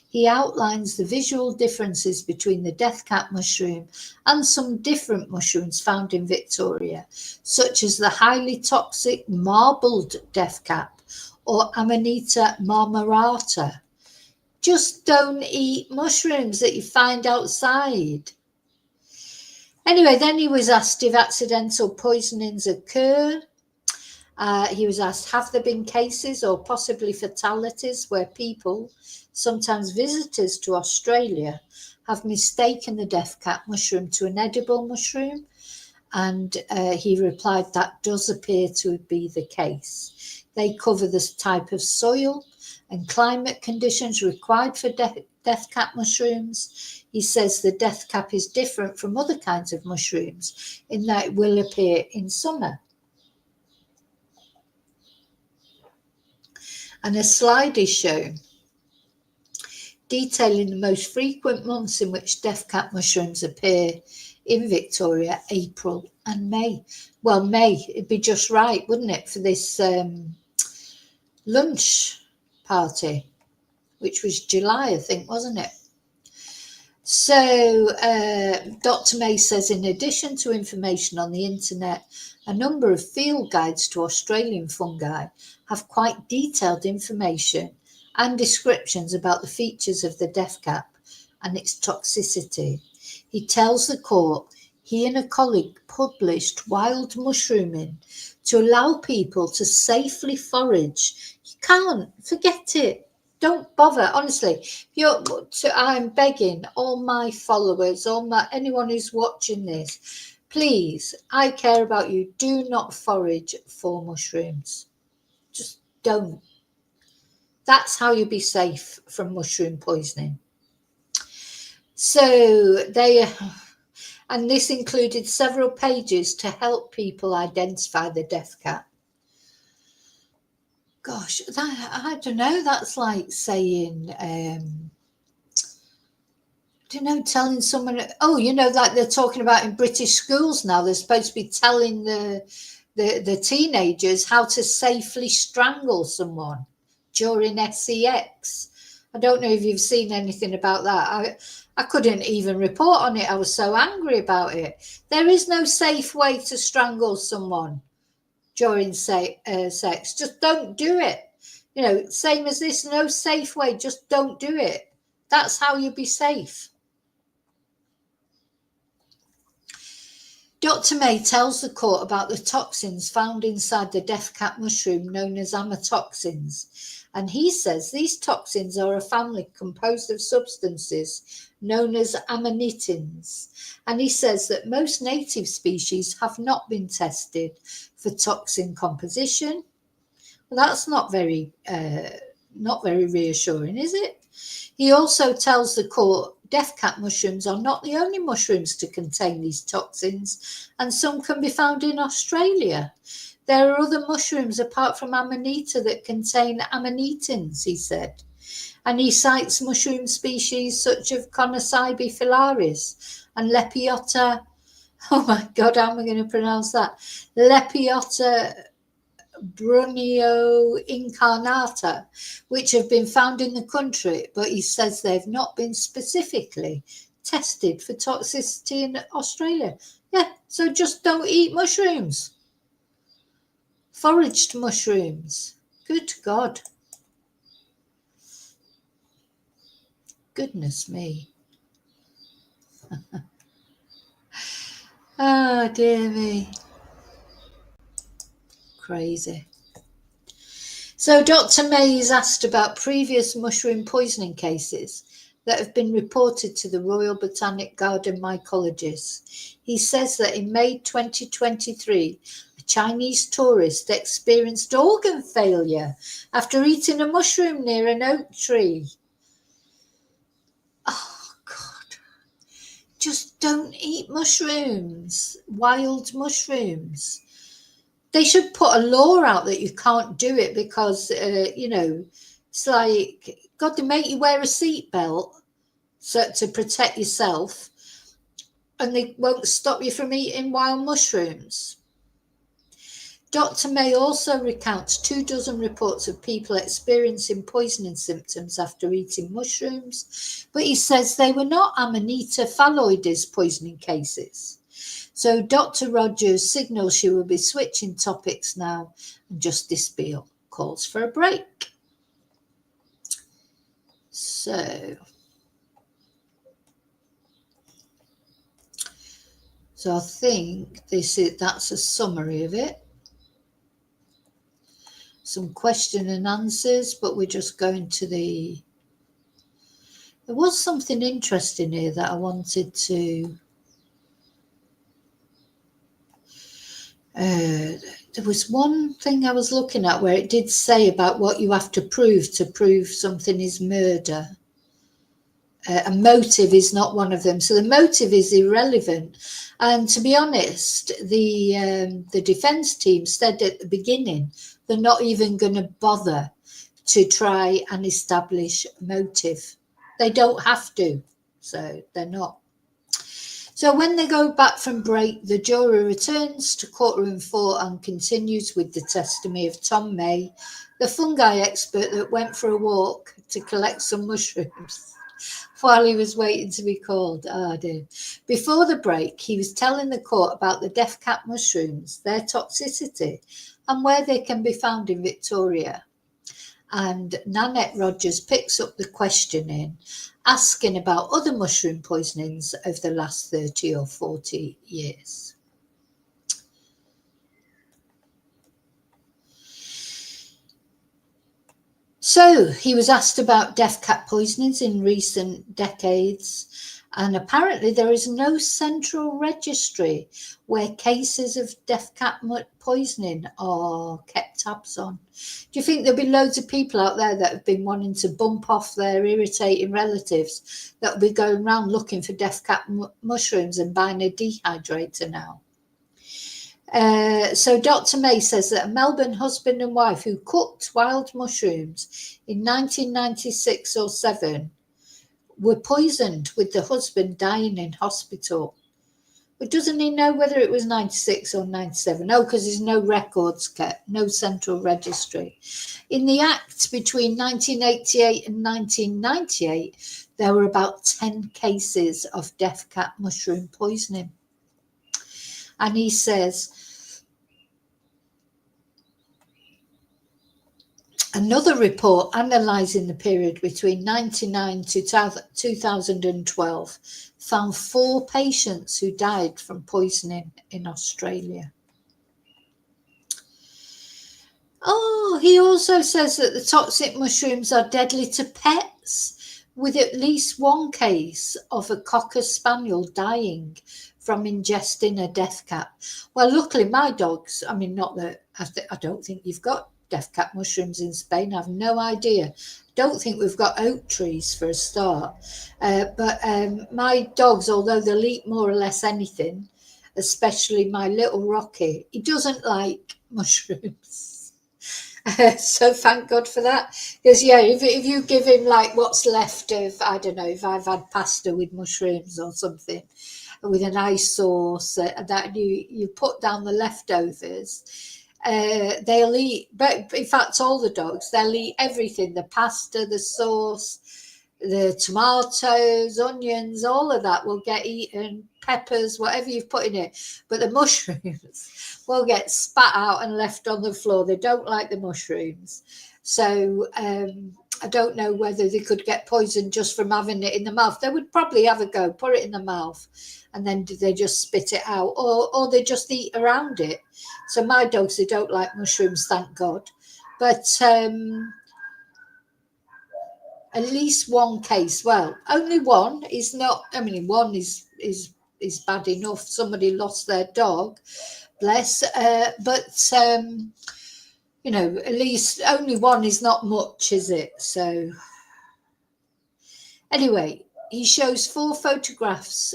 He outlines the visual differences between the death cap mushroom and some different mushrooms found in Victoria, such as the highly toxic marbled death cap or Amanita marmorata. Just don't eat mushrooms that you find outside. Anyway, then he was asked if accidental poisonings occur. He was asked, have there been cases or possibly fatalities where people, sometimes visitors to Australia, have mistaken the death cap mushroom to an edible mushroom? And he replied, that does appear to be the case. They cover the type of soil and climate conditions required for death cap mushrooms. He says the death cap is different from other kinds of mushrooms in that it will appear in summer. And a slide is shown. detailing the most frequent months in which death cap mushrooms appear in Victoria, April and May. Well, May, it'd be just right, wouldn't it, for this lunch party, which was July, I think, wasn't it? So Dr. May says, in addition to information on the internet, a number of field guides to Australian fungi have quite detailed information and descriptions about the features of the death cap and its toxicity. He tells the court he and a colleague published wild mushrooming to allow people to safely forage. You can't, forget it. Don't bother, honestly. I'm begging all my followers, anyone who's watching this, please, I care about you. Do not forage for mushrooms. Just don't. That's how you be safe from mushroom poisoning. So and this included several pages to help people identify the death cap. Gosh, I don't know. That's like saying, telling someone, like they're talking about in British schools now, they're supposed to be telling the teenagers how to safely strangle someone during sex. I don't know if you've seen anything about that. I couldn't even report on it. I was so angry about it. There is no safe way to strangle someone during sex. Just don't do it. Same as this, no safe way. Just don't do it. That's how you be safe. Dr. May tells the court about the toxins found inside the death cap mushroom known as amatoxins. And he says these toxins are a family composed of substances known as amanitins. And he says that most native species have not been tested for toxin composition. Well, that's not very reassuring, is it? He also tells the court death cap mushrooms are not the only mushrooms to contain these toxins, and some can be found in Australia. There are other mushrooms apart from amanita that contain amanitins, he said. And he cites mushroom species such as Conocybe filaris and Lepiota. Oh my God, how am I going to pronounce that? Lepiota Brunio incarnata, which have been found in the country, but he says they've not been specifically tested for toxicity in Australia. Yeah, so just don't eat mushrooms. Foraged mushrooms. Good God. Goodness me. Oh, dear me. Crazy. So Dr. May is asked about previous mushroom poisoning cases that have been reported to the Royal Botanic Garden mycologist. He says that in May 2023, a Chinese tourist experienced organ failure after eating a mushroom near an oak tree. Oh, God. Just don't eat mushrooms, wild mushrooms. They should put a law out that you can't do it because, it's like, God, they make you wear a seatbelt to protect yourself, and they won't stop you from eating wild mushrooms. Dr. May also recounts 24 reports of people experiencing poisoning symptoms after eating mushrooms, but he says they were not Amanita phalloides poisoning cases. So Dr. Rogers signals she will be switching topics now, and Justice Beale calls for a break. So I think that's a summary of it. Some question and answers, but we're just going to there was something interesting here that I wanted to there was one thing I was looking at where it did say about what you have to prove something is murder. A motive is not one of them. So the motive is irrelevant. And to be honest, the defense team said at the beginning they're not even going to bother to try and establish motive. They don't have to, so they're not. So when they go back from break, the jury returns to courtroom 4 and continues with the testimony of Tom May, the fungi expert that went for a walk to collect some mushrooms while he was waiting to be called. Oh dear. Before the break, he was telling the court about the death cap mushrooms, their toxicity, and where they can be found in Victoria. And Nanette Rogers picks up the questioning, asking about other mushroom poisonings over the last 30 or 40 years. So he was asked about death cap poisonings in recent decades, and apparently there is no central registry where cases of death cap poisoning are kept tabs on. Do you think there'll be loads of people out there that have been wanting to bump off their irritating relatives that will be going around looking for death cap mushrooms and buying a dehydrator now? So Dr. May says that a Melbourne husband and wife who cooked wild mushrooms in 1996 or 7 were poisoned, with the husband dying in hospital. But doesn't he know whether it was 96 or 97? No, because there's no records kept, no central registry. In the act between 1988 and 1998, there were about 10 cases of death cap mushroom poisoning. And he says, another report analysing the period between 1999 to 2012 found 4 patients who died from poisoning in Australia. Oh, he also says that the toxic mushrooms are deadly to pets, with at least one case of a Cocker Spaniel dying from ingesting a death cap. Well, luckily my dogs, I mean, not that I don't think you've got death cap mushrooms in Spain. I have no idea. Don't think we've got oak trees for a start. But my dogs, although they'll eat more or less anything, especially my little Rocky, he doesn't like mushrooms. So thank God for that. Because yeah, if you give him like what's left of, I don't know, if I've had pasta with mushrooms or something, with a nice sauce, that you put down the leftovers, they'll eat, but in fact all the dogs, they'll eat everything, the pasta, the sauce, the tomatoes, onions, all of that will get eaten, peppers, whatever you've put in it, but the mushrooms will get spat out and left on the floor. They don't like the mushrooms. So I don't know whether they could get poisoned just from having it in the mouth. They would probably have a go, put it in the mouth, and then they just spit it out, or they just eat around it. So my dogs, they don't like mushrooms, thank God. But at least one case, well, only one is not, I mean, one is bad enough. Somebody lost their dog, bless, but you know, at least only one is not much, is it? So anyway, he shows 4 photographs.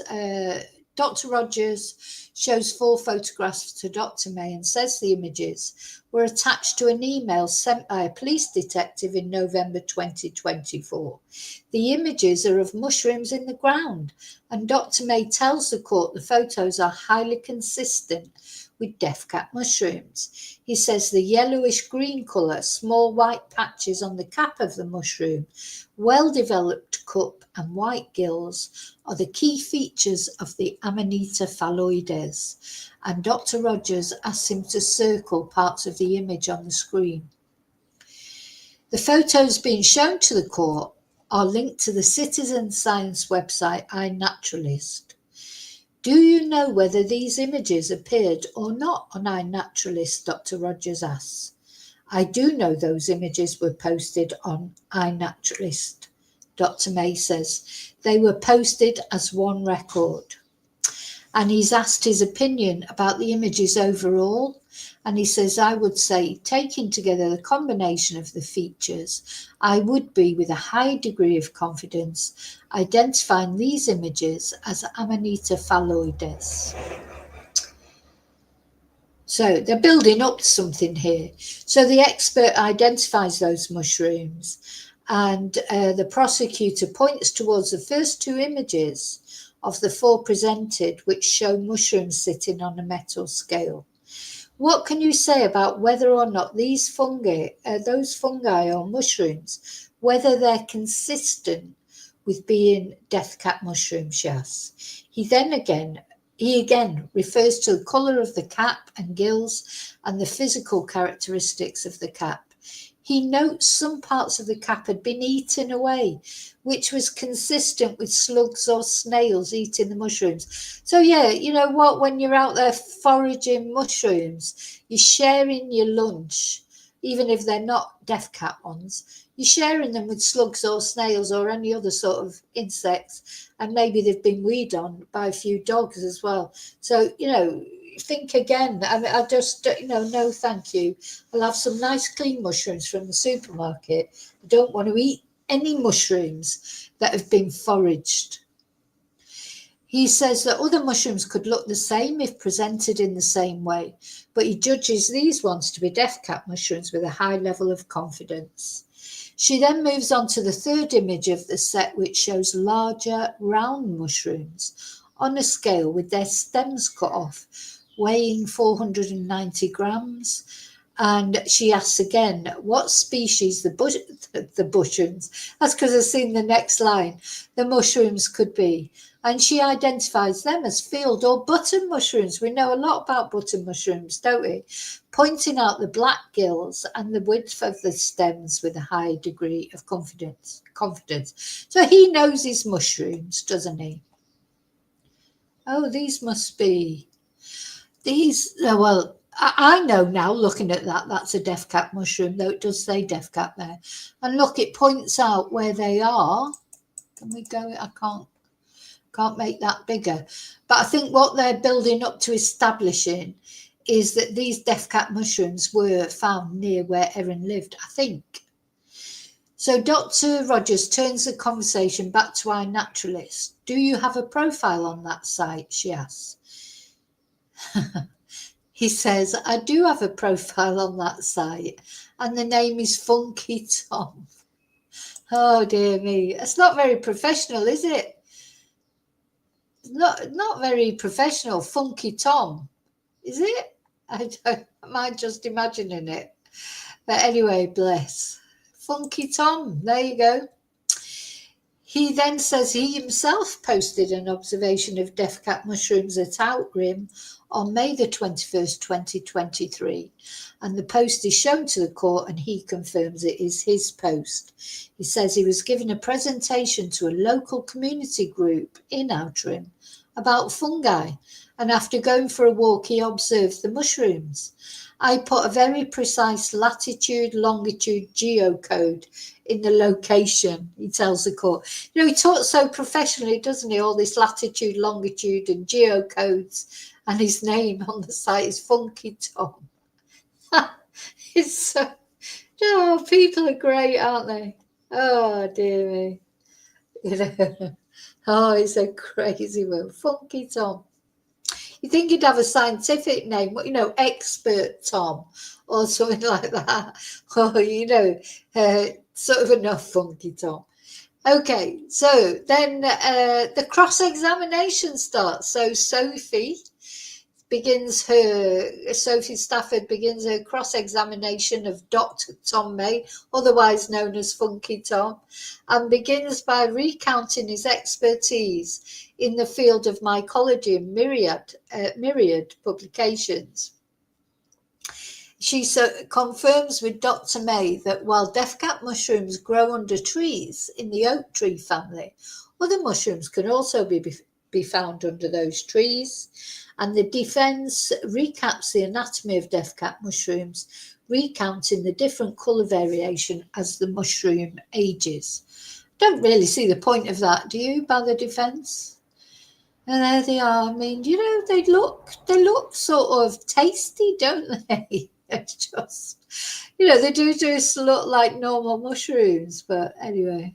Dr. Rogers shows 4 photographs to Dr. May and says the images were attached to an email sent by a police detective in November 2024. The images are of mushrooms in the ground, and Dr. May tells the court the photos are highly consistent with death cap mushrooms. He says the yellowish green colour, small white patches on the cap of the mushroom, well-developed cup and white gills are the key features of the Amanita phalloides, and Dr. Rogers asks him to circle parts of the image on the screen. The photos being shown to the court are linked to the citizen science website iNaturalist. Do you know whether these images appeared or not on iNaturalist? Dr. Rogers asks. I do know those images were posted on iNaturalist, Dr. May says. They were posted as one record. And he's asked his opinion about the images overall. And he says, I would say, taking together the combination of the features, I would be, with a high degree of confidence, identifying these images as Amanita phalloides. So they're building up something here. So the expert identifies those mushrooms And the prosecutor points towards the first two images of the 4 presented, which show mushrooms sitting on a metal scale. What can you say about whether or not these fungi, those fungi or mushrooms, whether they're consistent with being death cap mushrooms, she asks. He again refers to the colour of the cap and gills and the physical characteristics of the cap. He notes some parts of the cap had been eaten away, which was consistent with slugs or snails eating the mushrooms. So yeah, you know what, when you're out there foraging mushrooms, you're sharing your lunch, even if they're not death cap ones, you're sharing them with slugs or snails or any other sort of insects, and maybe they've been weed on by a few dogs as well. So, you know, think again. I mean, I just, no, thank you. I'll have some nice clean mushrooms from the supermarket. I don't want to eat any mushrooms that have been foraged. He says that other mushrooms could look the same if presented in the same way, but he judges these ones to be death cap mushrooms with a high level of confidence. She then moves on to the third image of the set, which shows larger round mushrooms on a scale with their stems cut off, weighing 490 grams. And she asks again, what species the mushrooms, that's because I've seen the next line, the mushrooms could be. And she identifies them as field or button mushrooms. We know a lot about button mushrooms, don't we? Pointing out the black gills and the width of the stems with a high degree of confidence. So he knows his mushrooms, doesn't he? Oh, these must be... well, I know now, looking at that, that's a death cap mushroom, though it does say death cap there. And look, it points out where they are. Can we go? I can't make that bigger. But I think what they're building up to establishing is that these death cap mushrooms were found near where Erin lived, I think. So Dr. Rogers turns the conversation back to our naturalist. Do you have a profile on that site? She asks. He says, I do have a profile on that site, and the name is Funky Tom. Oh, dear me. It's not very professional, is it? Not very professional. Funky Tom. Is it? Am I just imagining it? But anyway, bless. Funky Tom. There you go. He then says he himself posted an observation of death cap mushrooms at Outrim on May the 21st, 2023. And the post is shown to the court and he confirms it is his post. He says he was given a presentation to a local community group in Outrim about fungi. And after going for a walk, he observed the mushrooms. I put a very precise latitude, longitude, geocode in the location, he tells the court. You know, he talks so professionally, doesn't he? All this latitude, longitude and geocodes, and his name on the site is Funky Tom. It's so, oh, people are great, aren't they? Oh, dear me. You know, oh, it's a crazy one. Funky Tom. You think he'd have a scientific name, you know, Expert Tom or something like that. Or, you know, sort of enough Funky Tom. Okay, so then the cross-examination starts. So Sophie Stafford begins her cross-examination of Dr. Tom May, otherwise known as Funky Tom, and begins by recounting his expertise in the field of mycology and myriad publications. She confirms with Dr. May that while death cap mushrooms grow under trees in the oak tree family, other mushrooms can also be found under those trees. And the defence recaps the anatomy of death cap mushrooms, recounting the different colour variation as the mushroom ages. Don't really see the point of that, do you, by the defence? And there they are. I mean, you know, they look sort of tasty, don't they? It's just, you know, they do just look like normal mushrooms, but anyway.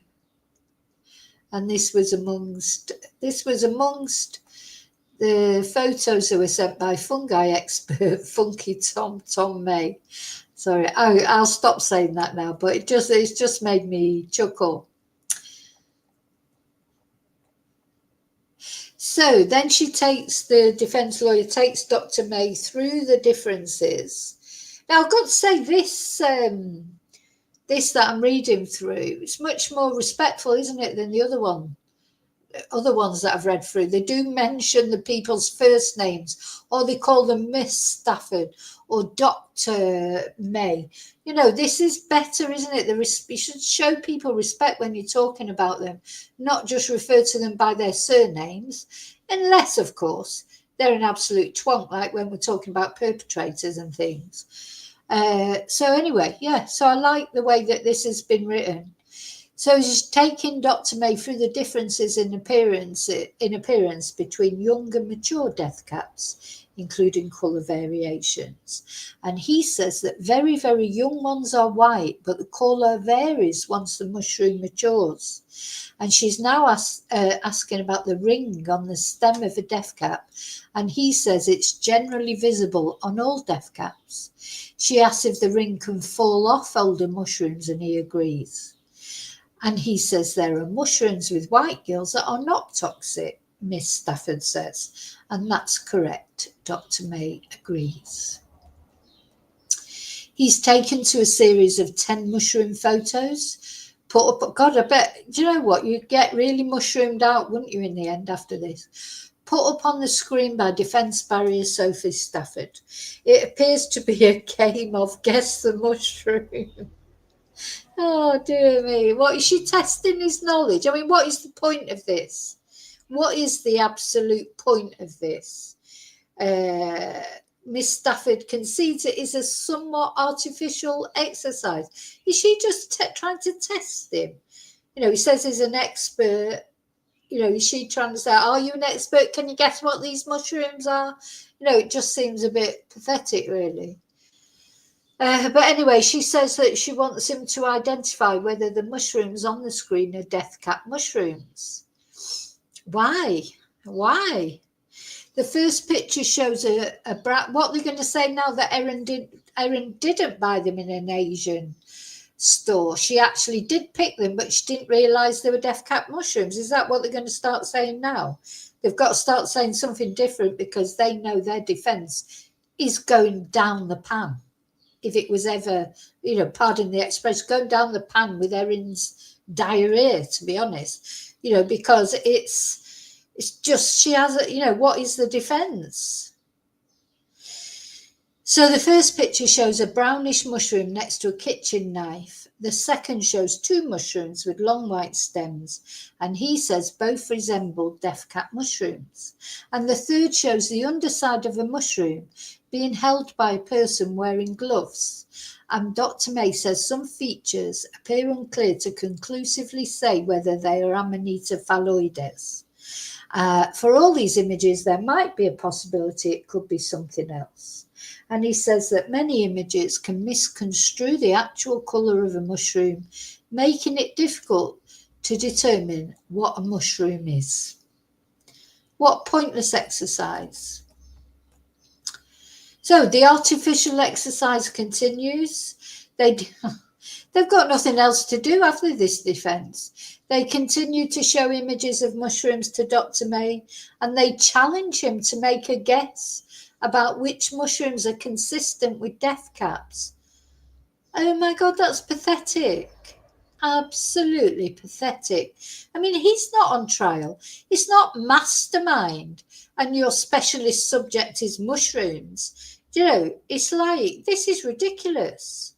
And this was amongst the photos that were sent by fungi expert Funky Tom May. Sorry, I'll stop saying that now, but it's just made me chuckle. So then the defence lawyer takes Dr. May through the differences. Now, I've got to say this that I'm reading through, it's much more respectful, isn't it, than the other ones that I've read through. They do mention the people's first names, or they call them Miss Stafford or Dr. May. You know, this is better, isn't it? You should show people respect when you're talking about them, not just refer to them by their surnames, unless, of course, they're an absolute twonk, like when we're talking about perpetrators and things. So anyway, yeah, so I like the way that this has been written. So he's taking Dr. May through the differences in appearance between young and mature death caps, including colour variations. And he says that very, very young ones are white, but the colour varies once the mushroom matures. And she's now asking about the ring on the stem of a death cap, and he says it's generally visible on all death caps. She asks if the ring can fall off older mushrooms, and he agrees. And he says there are mushrooms with white gills that are not toxic, Miss Stafford says. And that's correct, Dr. May agrees. He's taken to a series of 10 mushroom photos. Put up, God, I bet, do you know what? You'd get really mushroomed out, wouldn't you, in the end after this? Put up on the screen by Defence Barrier Sophie Stafford. It appears to be a game of Guess the Mushroom. Oh, dear me. What is she testing his knowledge? I mean, what is the point of this? What is the absolute point of this? Miss Stafford concedes it is a somewhat artificial exercise. Is she just trying to test him? You know, he says he's an expert. You know, is she trying to say, are you an expert? Can you guess what these mushrooms are? You know, it just seems a bit pathetic, really. But anyway, she says that she wants him to identify whether the mushrooms on the screen are death cap mushrooms. Why? The first picture shows a what they're going to say now that Erin didn't buy them in an Asian store. She actually did pick them, but she didn't realise they were death cap mushrooms. Is that what they're going to start saying now? They've got to start saying something different because they know their defence is going down the pan. If it was ever, you know, pardon the expression, going down the pan with Erin's diarrhea, to be honest, you know, because it's just, she has, you know, what is the defence? So the first picture shows a brownish mushroom next to a kitchen knife. The second shows 2 mushrooms with long white stems, and he says both resemble death cap mushrooms. And the third shows the underside of a mushroom being held by a person wearing gloves. And Dr. May says some features appear unclear to conclusively say whether they are Amanita phalloides. For all these images, there might be a possibility it could be something else. And he says that many images can misconstrue the actual colour of a mushroom, making it difficult to determine what a mushroom is. What pointless exercise. So the artificial exercise continues. They've got nothing else to do after this defence. They continue to show images of mushrooms to Dr. May, and they challenge him to make a guess about which mushrooms are consistent with death caps. Oh my God, that's pathetic. Absolutely pathetic. I mean, he's not on trial. He's not mastermind, and your specialist subject is mushrooms. You know, it's like, this is ridiculous.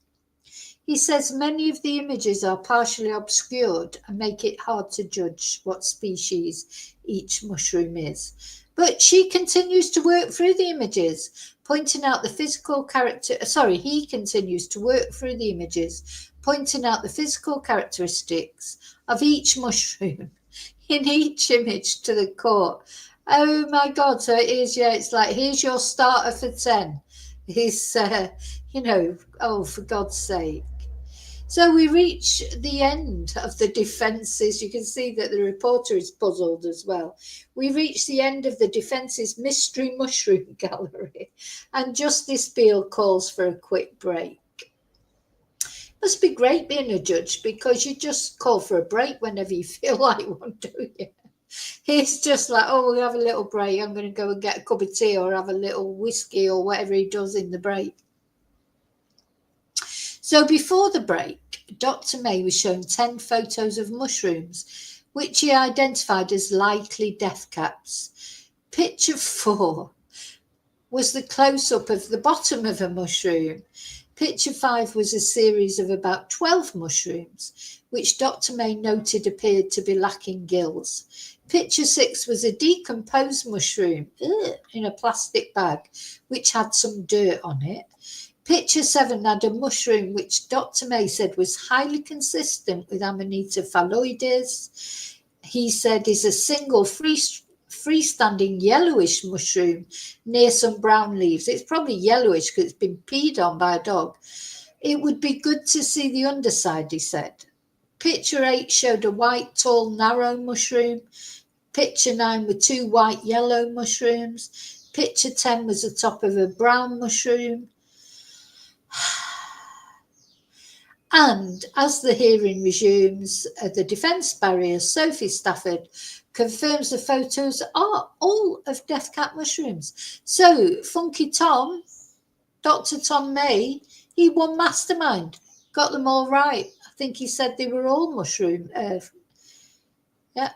He says many of the images are partially obscured and make it hard to judge what species each mushroom is. But she continues to work through the images, pointing out the physical character. He continues to work through the images, pointing out the physical characteristics of each mushroom in each image to the court. Oh my God. So it is, yeah, it's like, here's your starter for 10. He's, you know, oh, for God's sake. So we reach the end of the defences. You can see that the reporter is puzzled as well. We reach the end of the defence's mystery mushroom gallery, and Justice Beale calls for a quick break. Must be great being a judge, because you just call for a break whenever you feel like one, don't you? He's just like, oh, we'll have a little break. I'm going to go and get a cup of tea or have a little whiskey or whatever he does in the break. So before the break, Dr. May was shown 10 photos of mushrooms, which he identified as likely death caps. Picture 4 was the close-up of the bottom of a mushroom. Picture 5 was a series of about 12 mushrooms, which Dr. May noted appeared to be lacking gills. Picture 6 was a decomposed mushroom in a plastic bag, which had some dirt on it. Picture 7 had a mushroom which Dr. May said was highly consistent with Amanita phalloides. He said is a single freestanding yellowish mushroom near some brown leaves. It's probably yellowish because it's been peed on by a dog. It would be good to see the underside, he said. Picture 8 showed a white, tall, narrow mushroom. Picture 9 were 2 white, yellow mushrooms. Picture 10 was the top of a brown mushroom. And as the hearing resumes, the defence barrier, Sophie Stafford, confirms the photos are all of death cap mushrooms. So Funky Tom, Dr. Tom May, he won mastermind, got them all right. I think he said they were all mushroom. Yeah,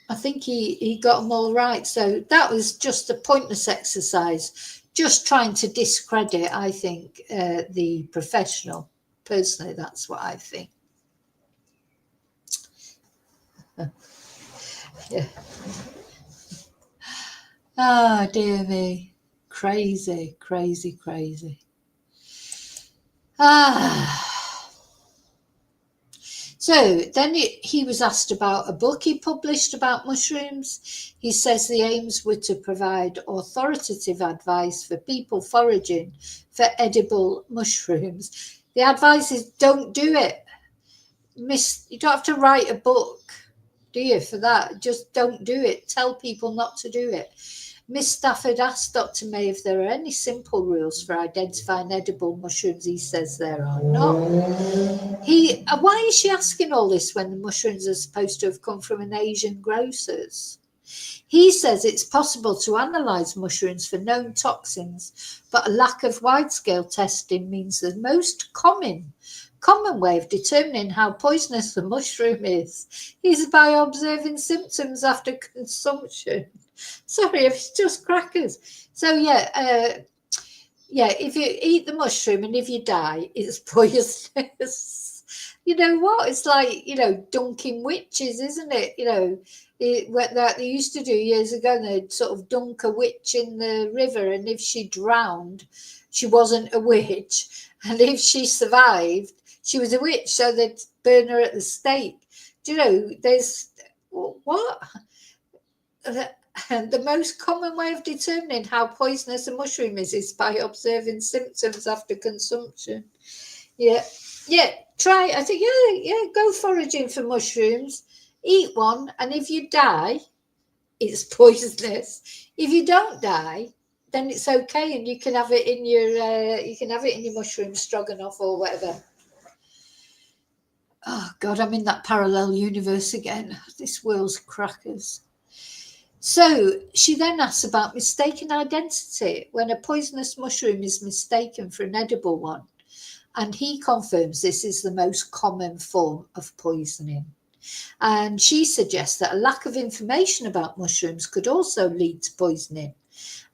I think he got them all right. So that was just a pointless exercise, just trying to discredit, I think, the professional. Personally, that's what I think. Yeah. Oh, dear me. Crazy, crazy, crazy. So then he was asked about a book he published about mushrooms. He says the aims were to provide authoritative advice for people foraging for edible mushrooms. The advice is don't do it. You don't have to write a book, do you, for that? Just don't do it. Tell people not to do it. Miss Stafford asked Dr. May if there are any simple rules for identifying edible mushrooms. He says there are not. Why is she asking all this when the mushrooms are supposed to have come from an Asian grocer's? He says it's possible to analyse mushrooms for known toxins, but a lack of wide-scale testing means the most common way of determining how poisonous the mushroom is by observing symptoms after consumption. Sorry, it's just crackers. So if you eat the mushroom and if you die, it's poisonous. You know what? It's like, dunking witches, isn't it? What that they used to do years ago, they'd sort of dunk a witch in the river, and if she drowned, she wasn't a witch. And if she survived, she was a witch, so they'd burn her at the stake. Do you know, there's what? And the most common way of determining how poisonous a mushroom is by observing symptoms after consumption. Try. I think, go foraging for mushrooms, eat one, and if you die, it's poisonous. If you don't die, then it's okay, and you can have it in your mushroom stroganoff or whatever. Oh God, I'm in that parallel universe again. This world's crackers. So she then asks about mistaken identity when a poisonous mushroom is mistaken for an edible one. And he confirms this is the most common form of poisoning. And she suggests that a lack of information about mushrooms could also lead to poisoning.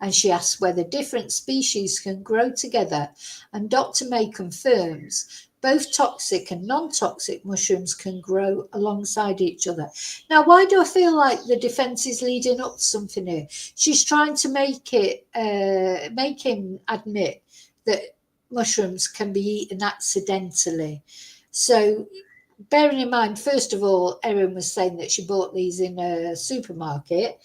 And she asks whether different species can grow together. And Dr. May confirms both toxic and non-toxic mushrooms can grow alongside each other. Now, why do I feel like the defence is leading up to something here? She's trying to make him admit that mushrooms can be eaten accidentally. So, bearing in mind, first of all, Erin was saying that she bought these in a supermarket.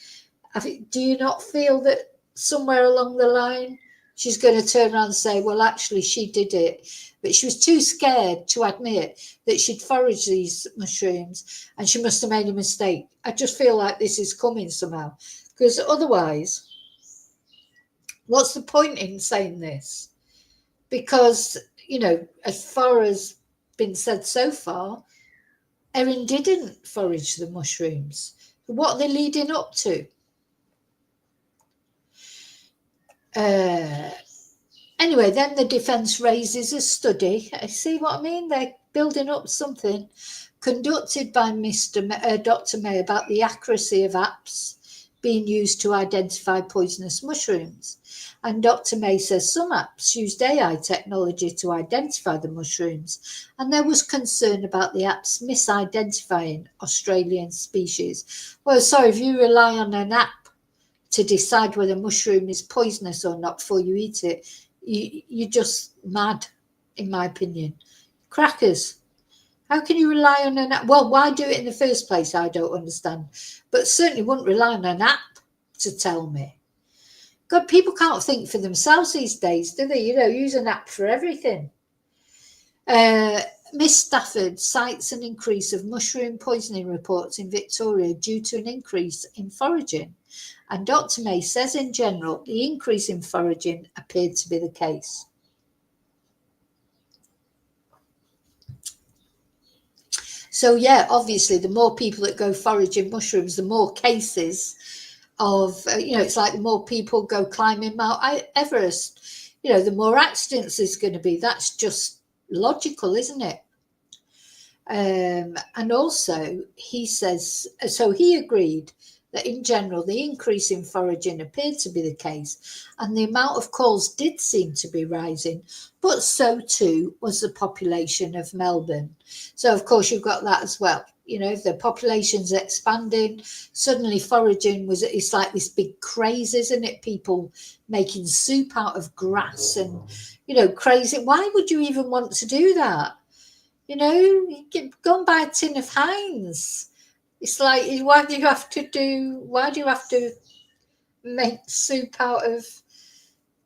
Do you not feel that somewhere along the line she's going to turn around and say, well, actually, she did it, but she was too scared to admit that she'd foraged these mushrooms and she must have made a mistake? I just feel like this is coming somehow, because otherwise, what's the point in saying this? Because, as far as been said so far, Erin didn't forage the mushrooms. What are they leading up to? Anyway, then the defence raises a study. I see what I mean? They're building up something conducted by Dr. May about the accuracy of apps being used to identify poisonous mushrooms. And Dr. May says some apps used AI technology to identify the mushrooms, and there was concern about the apps misidentifying Australian species. Well, sorry, if you rely on an app to decide whether a mushroom is poisonous or not before you eat it, you're just mad, in my opinion. Crackers. How can you rely on an app? Well, why do it in the first place? I don't understand. But certainly wouldn't rely on an app to tell me. God, people can't think for themselves these days, do they? Use an app for everything. Miss Stafford cites an increase of mushroom poisoning reports in Victoria due to an increase in foraging. And Dr. May says in general, the increase in foraging appeared to be the case. So, yeah, obviously, the more people that go foraging mushrooms, the more cases of, it's like the more people go climbing Mount Everest, the more accidents there's going to be. That's just logical, isn't it? And also, he says, so he agreed that in general, the increase in foraging appeared to be the case, and the amount of calls did seem to be rising, but so too was the population of Melbourne. So, of course, you've got that as well. If the population's expanding, suddenly foraging it's like this big craze, isn't it? People making soup out of grass and, crazy. Why would you even want to do that? You go and buy a tin of Heinz. It's like, why do you have to make soup out of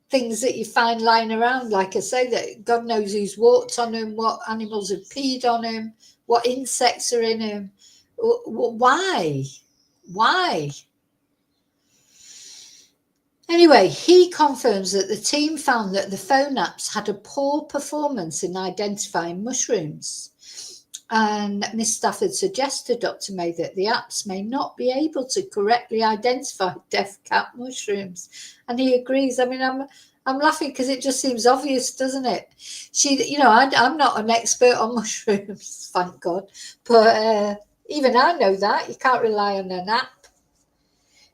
things that you find lying around? Like I say, that God knows who's walked on them, what animals have peed on them, what insects are in them. Why? Anyway, he confirms that the team found that the phone apps had a poor performance in identifying mushrooms. And Miss Stafford suggested, Dr. May, that the apps may not be able to correctly identify deaf cat mushrooms. And he agrees. I mean, I'm laughing because it just seems obvious, doesn't it? I'm not an expert on mushrooms, thank God. But even I know that. You can't rely on an app.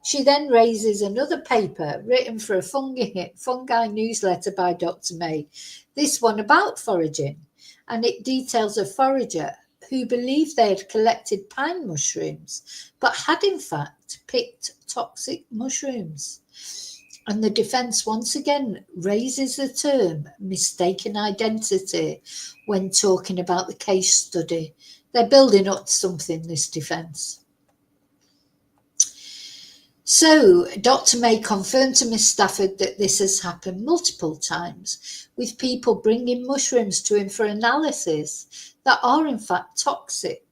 She then raises another paper written for a fungi newsletter by Dr. May, this one about foraging, and it details a forager who believed they had collected pine mushrooms, but had in fact picked toxic mushrooms. And the defence once again raises the term mistaken identity when talking about the case study. They're building up something, this defence. So Dr. May confirmed to Miss Stafford that this has happened multiple times, with people bringing mushrooms to him for analysis that are in fact toxic.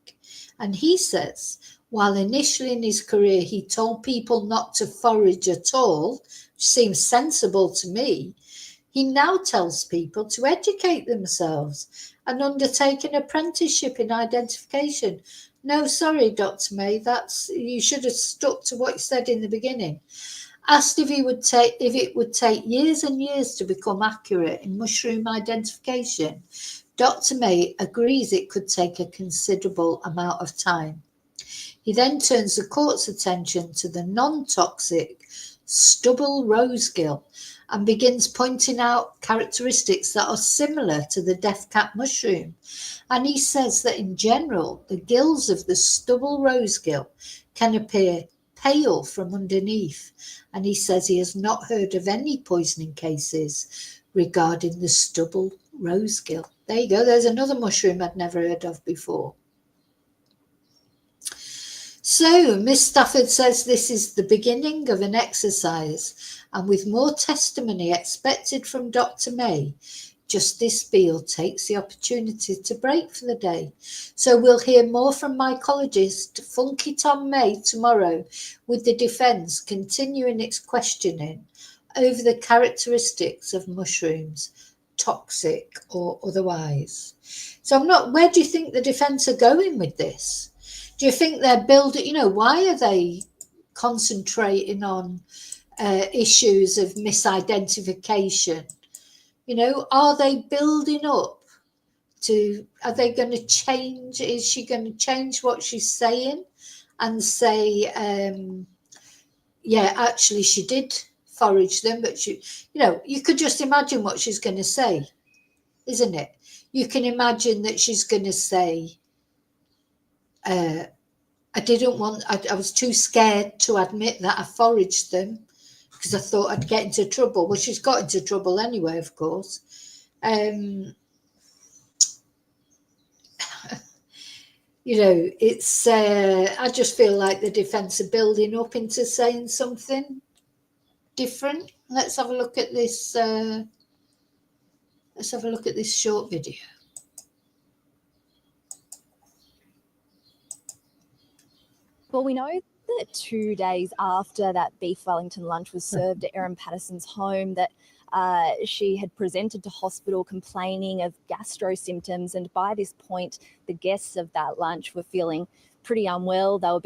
And he says, while initially in his career he told people not to forage at all, which seems sensible to me, he now tells people to educate themselves and undertake an apprenticeship in identification. No, sorry, Dr. May, you should have stuck to what you said in the beginning. Asked if it would take years and years to become accurate in mushroom identification, Dr. May agrees it could take a considerable amount of time. He then turns the court's attention to the non-toxic stubble rosegill and begins pointing out characteristics that are similar to the death cap mushroom. And he says that in general, the gills of the stubble rosegill can appear pale from underneath. And he says he has not heard of any poisoning cases regarding the stubble rosegill. There you go. There's another mushroom I'd never heard of before. So Miss Stafford says this is the beginning of an exercise, and with more testimony expected from Dr. May, Justice Beale takes the opportunity to break for the day. So we'll hear more from mycologist Funky Tom May tomorrow, with the defence continuing its questioning over the characteristics of mushrooms. toxic or otherwise. So I'm not, where do you think the defence are going with this? Do you think they're building, you know, why are they concentrating on issues of misidentification? You know, are they building up to, are they going to change? Is she going to change what she's saying and say, yeah, actually she did forage them, but she, you know, you could just imagine what she's going to say, isn't it? You can imagine that she's going to say, I didn't want, I was too scared to admit that I foraged them because I thought I'd get into trouble. Well, she's got into trouble anyway, of course. You know, it's, I just feel like the defence are building up into saying something different. Let's have a look at this. Let's have a look at this short video. Well, we know that 2 days after that beef Wellington lunch was served at Erin Patterson's home, that she had presented to hospital complaining of gastro symptoms, and by this point, the guests of that lunch were feeling pretty unwell. They were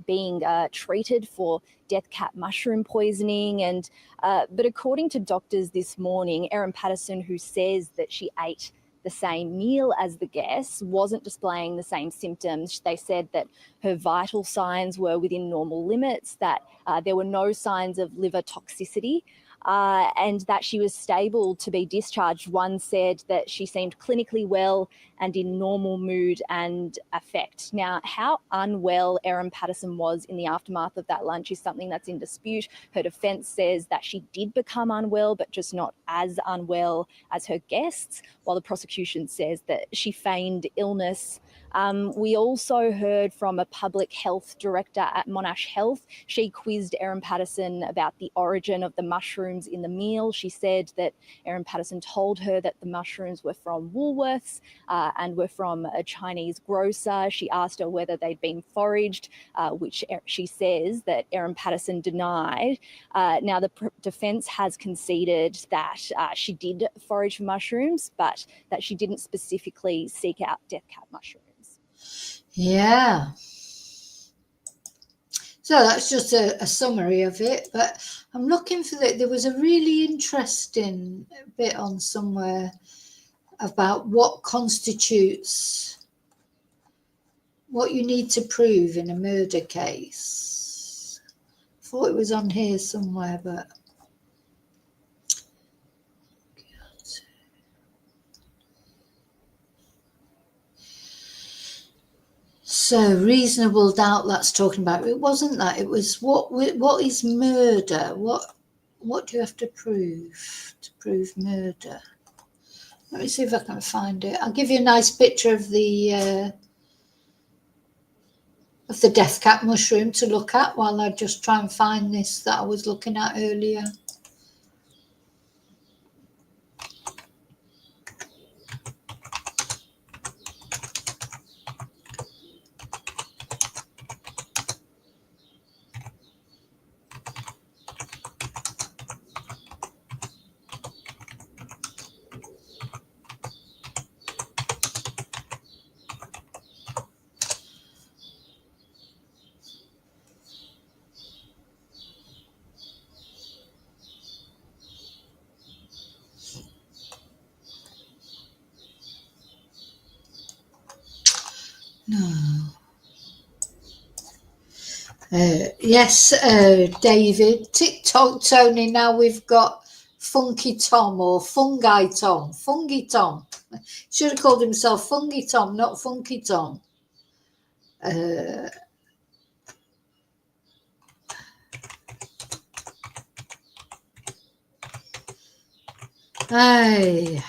being treated for death cap mushroom poisoning, and but according to doctors this morning, Erin Patterson, who says that she ate the same meal as the guests, wasn't displaying the same symptoms. They said that her vital signs were within normal limits, that there were no signs of liver toxicity, and that she was stable to be discharged. One said that she seemed clinically well and in normal mood and affect. Now, how unwell Erin Patterson was in the aftermath of that lunch is something that's in dispute. Her defence says that she did become unwell, but just not as unwell as her guests, while the prosecution says that she feigned illness. We also heard from a public health director at Monash Health. She quizzed Erin Patterson about the origin of the mushrooms in the meal. She said that Erin Patterson told her that the mushrooms were from Woolworths and were from a Chinese grocer. She asked her whether they'd been foraged, which she says that Erin Patterson denied. Now, the defence has conceded that she did forage for mushrooms, but that she didn't specifically seek out death cap mushrooms. Yeah. So that's just a summary of it, but I'm looking for there was a really interesting bit on somewhere about what constitutes, what you need to prove in a murder case. I thought it was on here somewhere, but so reasonable doubt, that's talking about, it wasn't that, it was what is murder? What do you have to prove murder? Let me see if I can find it. I'll give you a nice picture of the death cap mushroom to look at while I just try and find this that I was looking at earlier. No. Yes, David. Tik-Tok, Tony. Now we've got Funky Tom or Fungi Tom. Fungi Tom. Should have called himself Fungi Tom, not Funky Tom. Hey.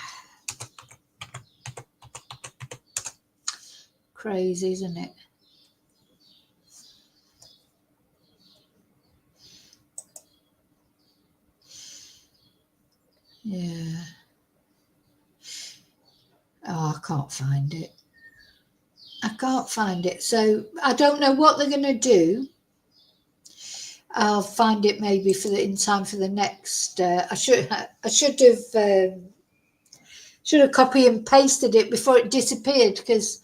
Crazy, isn't it? Yeah. Oh, I can't find it. I can't find it. So I don't know what they're going to do. I'll find it maybe in time for the next. I should have Should have copy and pasted it before it disappeared, because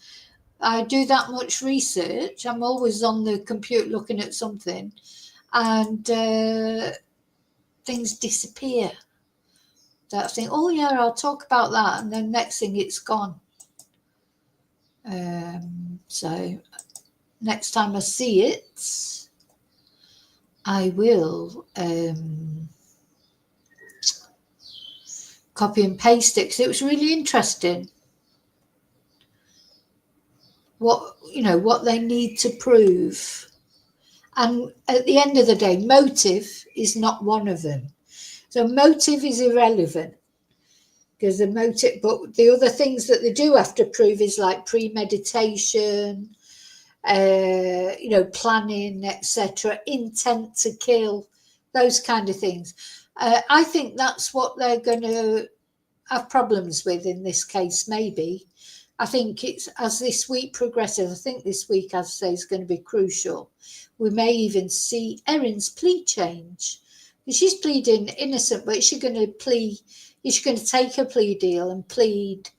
I do that much research. I'm always on the computer looking at something, and things disappear. That I think, oh yeah, I'll talk about that, and then next thing it's gone. So next time I see it, I will copy and paste it, because it was really interesting what they need to prove. And at the end of the day, motive is not one of them. So motive is irrelevant, because the motive, but the other things that they do have to prove is like premeditation, planning, etc., intent to kill, those kind of things. I think that's what they're going to have problems with in this case, maybe. I think it's, as this week progresses, I think this week, as I say, is going to be crucial. We may even see Erin's plea change. She's pleading innocent, but is she going to take a plea deal and plead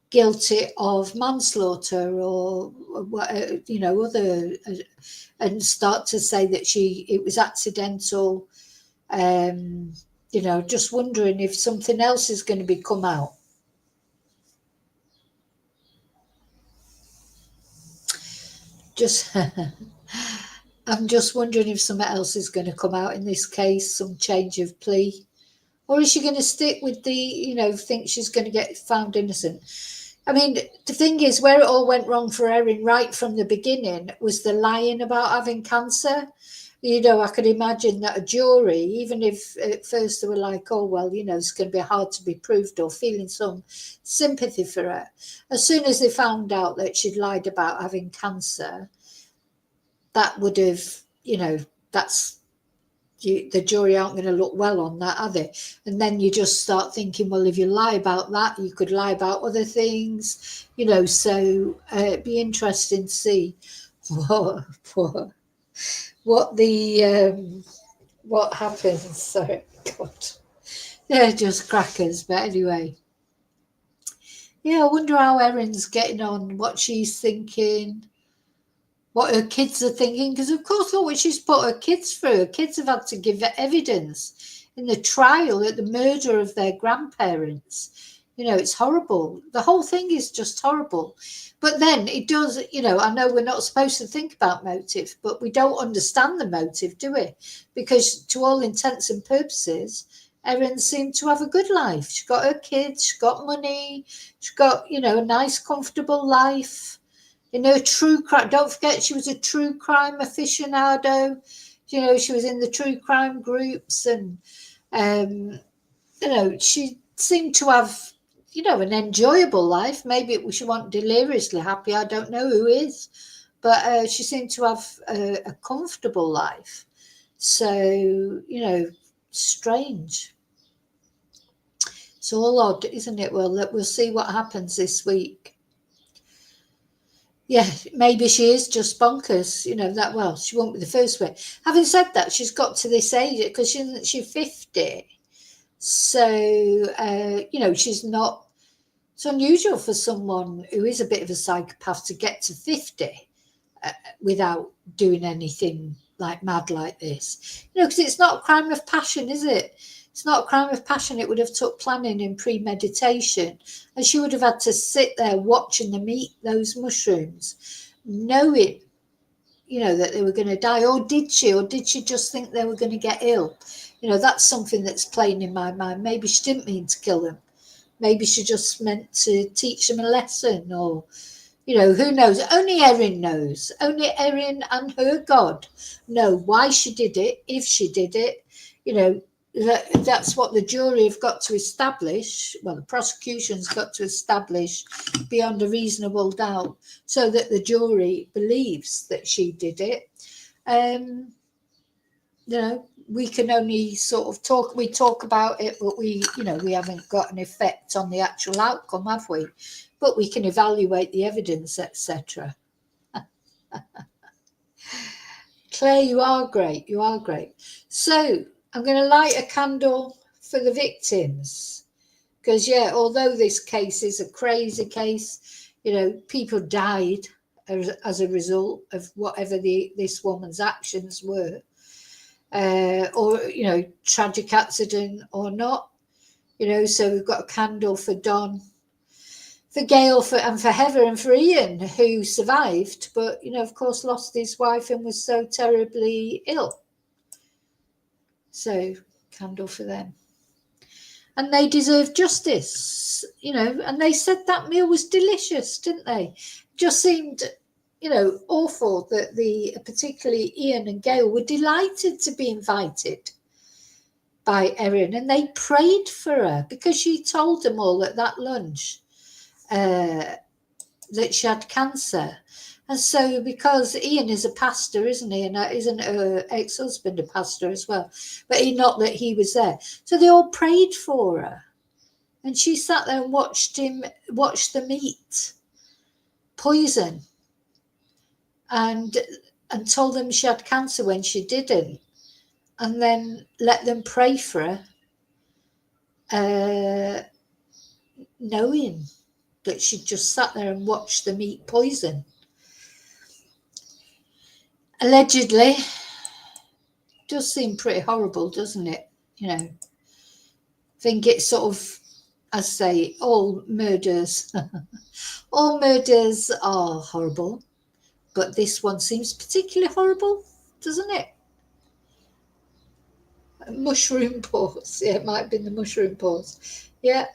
guilty of manslaughter or other, and start to say that it was accidental? Just wondering if something else is going to be come out. I'm just wondering if something else is going to come out in this case, some change of plea, or is she going to stick with think she's going to get found innocent? I mean, the thing is, where it all went wrong for Erin right from the beginning was the lying about having cancer. I could imagine that a jury, even if at first they were like, oh, well, it's going to be hard to be proved, or feeling some sympathy for her, as soon as they found out that she'd lied about having cancer, that would have, the jury aren't going to look well on that, are they? And then you just start thinking, well, if you lie about that, you could lie about other things, so it'd be interesting to see what happens. Sorry, God, they're just crackers. But anyway, yeah, I wonder how Erin's getting on, what she's thinking, what her kids are thinking, because of course look what she's put her kids through. Her kids have had to give evidence in the trial at the murder of their grandparents. It's horrible. The whole thing is just horrible. But then it does, I know we're not supposed to think about motive, but we don't understand the motive, do we? Because to all intents and purposes, Erin seemed to have a good life. She got her kids, she got money, she got, a nice, comfortable life. In her true crime, don't forget, she was a true crime aficionado. She was in the true crime groups, and she seemed to have, an enjoyable life. Maybe she wasn't deliriously happy. I don't know who is, but she seemed to have a comfortable life. So, strange. It's all odd, isn't it? Well, we'll see what happens this week. Yeah, maybe she is just bonkers, she won't be the first way. Having said that, she's got to this age, because she's 50. So, she's not, it's unusual for someone who is a bit of a psychopath to get to 50 without doing anything like mad like this. Because it's not a crime of passion, is it? It's not a crime of passion. It would have took planning and premeditation. And she would have had to sit there watching them eat those mushrooms, knowing, that they were going to die. Or did she? Or did she just think they were going to get ill? That's something that's playing in my mind. Maybe she didn't mean to kill them. Maybe she just meant to teach them a lesson, or, who knows? Only Erin knows. Only Erin and her God know why she did it, if she did it. That's what the jury have got to establish. Well, the prosecution's got to establish beyond a reasonable doubt, so that the jury believes that she did it. We can only sort of talk about it, but we haven't got an effect on the actual outcome, have we? But we can evaluate the evidence, etc. Claire, you are great. You are great. So I'm going to light a candle for the victims, Because, yeah, although this case is a crazy case, you know, people died as a result of whatever this woman's actions were, or, you know, tragic accident or not, you know. So we've got a candle for Don, for Gail, and for Heather and for Ian, who survived, but, you know, of course, lost his wife and was so terribly ill. So candle for them. And they deserve justice, you know, and they said that meal was delicious, didn't they? Just seemed, you know, awful that particularly Ian and Gail were delighted to be invited by Erin, and they prayed for her because she told them all at that lunch that she had cancer. And so, because Ian is a pastor, isn't he? And isn't her ex-husband a pastor as well? But not that he was there. So they all prayed for her. And she sat there and watched the meat poison, and told them she had cancer when she didn't. And then let them pray for her, knowing that she just sat there and watched the meat poison. Allegedly. Does seem pretty horrible, doesn't it? You know, I think it's sort of, I say, all murders all murders are horrible, but this one seems particularly horrible, doesn't it? Mushroom pause. Yeah, it might have been the mushroom pause. Yeah.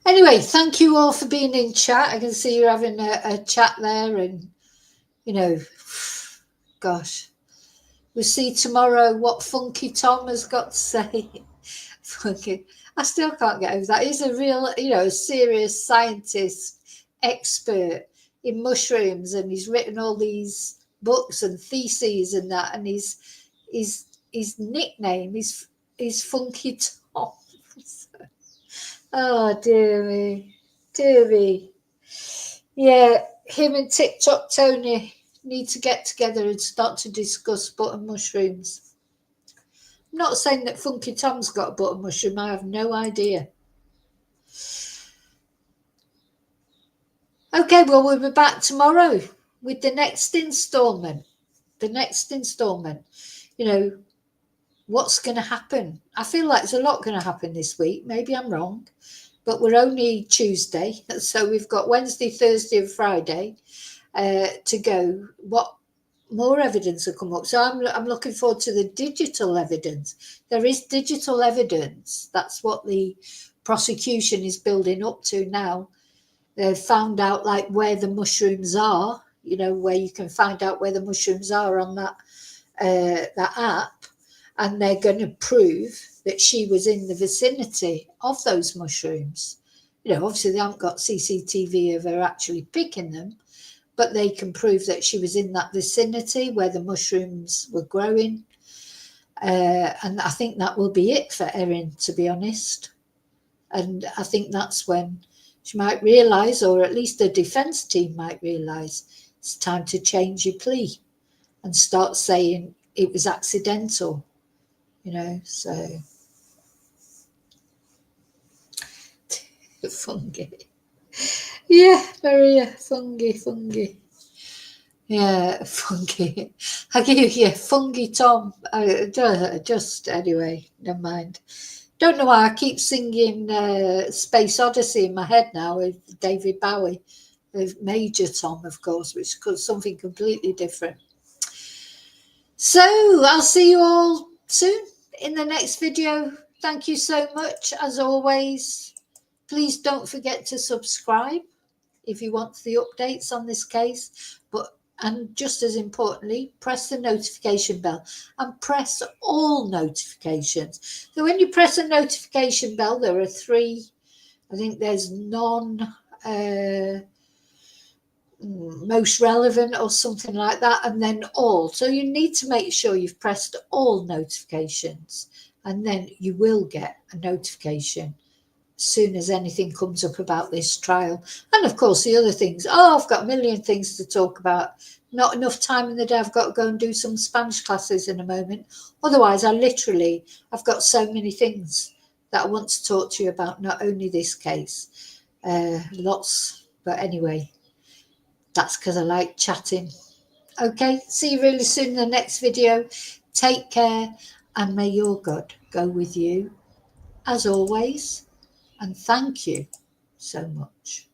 Anyway, thank you all for being in chat. I can see you're having a chat there, and, you know, gosh, we'll see tomorrow what Funky Tom has got to say. Funky, I still can't get over that. He's a real, you know, serious scientist, expert in mushrooms, and he's written all these books and theses and that, and his nickname is Funky Tom. Oh, dear me. Yeah, him and Tik-Tok Tony need to get together and start to discuss button mushrooms. I'm not saying that Funky Tom's got a button mushroom. I have no idea. Okay, well, we'll be back tomorrow with the next instalment. You know, what's going to happen? I feel like there's a lot going to happen this week. Maybe I'm wrong, but we're only Tuesday, so we've got Wednesday, Thursday and Friday to go. What more evidence will come up? So I'm looking forward to the digital evidence. There is digital evidence. That's what the prosecution is building up to now. They've found out, like, where the mushrooms are, you know, where you can find out where the mushrooms are on that app, and they're going to prove that she was in the vicinity of those mushrooms. You know, obviously they haven't got CCTV of her actually picking them, but they can prove that she was in that vicinity where the mushrooms were growing. And I think that will be it for Erin, to be honest. And I think that's when she might realise, or at least the defence team might realise, it's time to change your plea and start saying it was accidental, you know. So fungi. Yeah, Maria, fungi. Yeah, fungi. I give you fungi Tom. Just anyway, never mind. Don't know why I keep singing Space Odyssey in my head now with David Bowie, the Major Tom, of course, which is something completely different. So I'll see you all soon in the next video. Thank you so much, as always. Please don't forget to subscribe if you want the updates on this case, and just as importantly, press the notification bell and press all notifications. So when you press a notification bell, there are 3. I think there's most relevant or something like that, and then all. So you need to make sure you've pressed all notifications, and then you will get a notification soon as anything comes up about this trial. And of course, the other things. Oh, I've got a million things to talk about. Not enough time in the day. I've got to go and do some Spanish classes in a moment. Otherwise, I've got so many things that I want to talk to you about, not only this case, lots. But anyway, that's because I like chatting. Okay, see you really soon in the next video. Take care, and may your God go with you, as always. And thank you so much.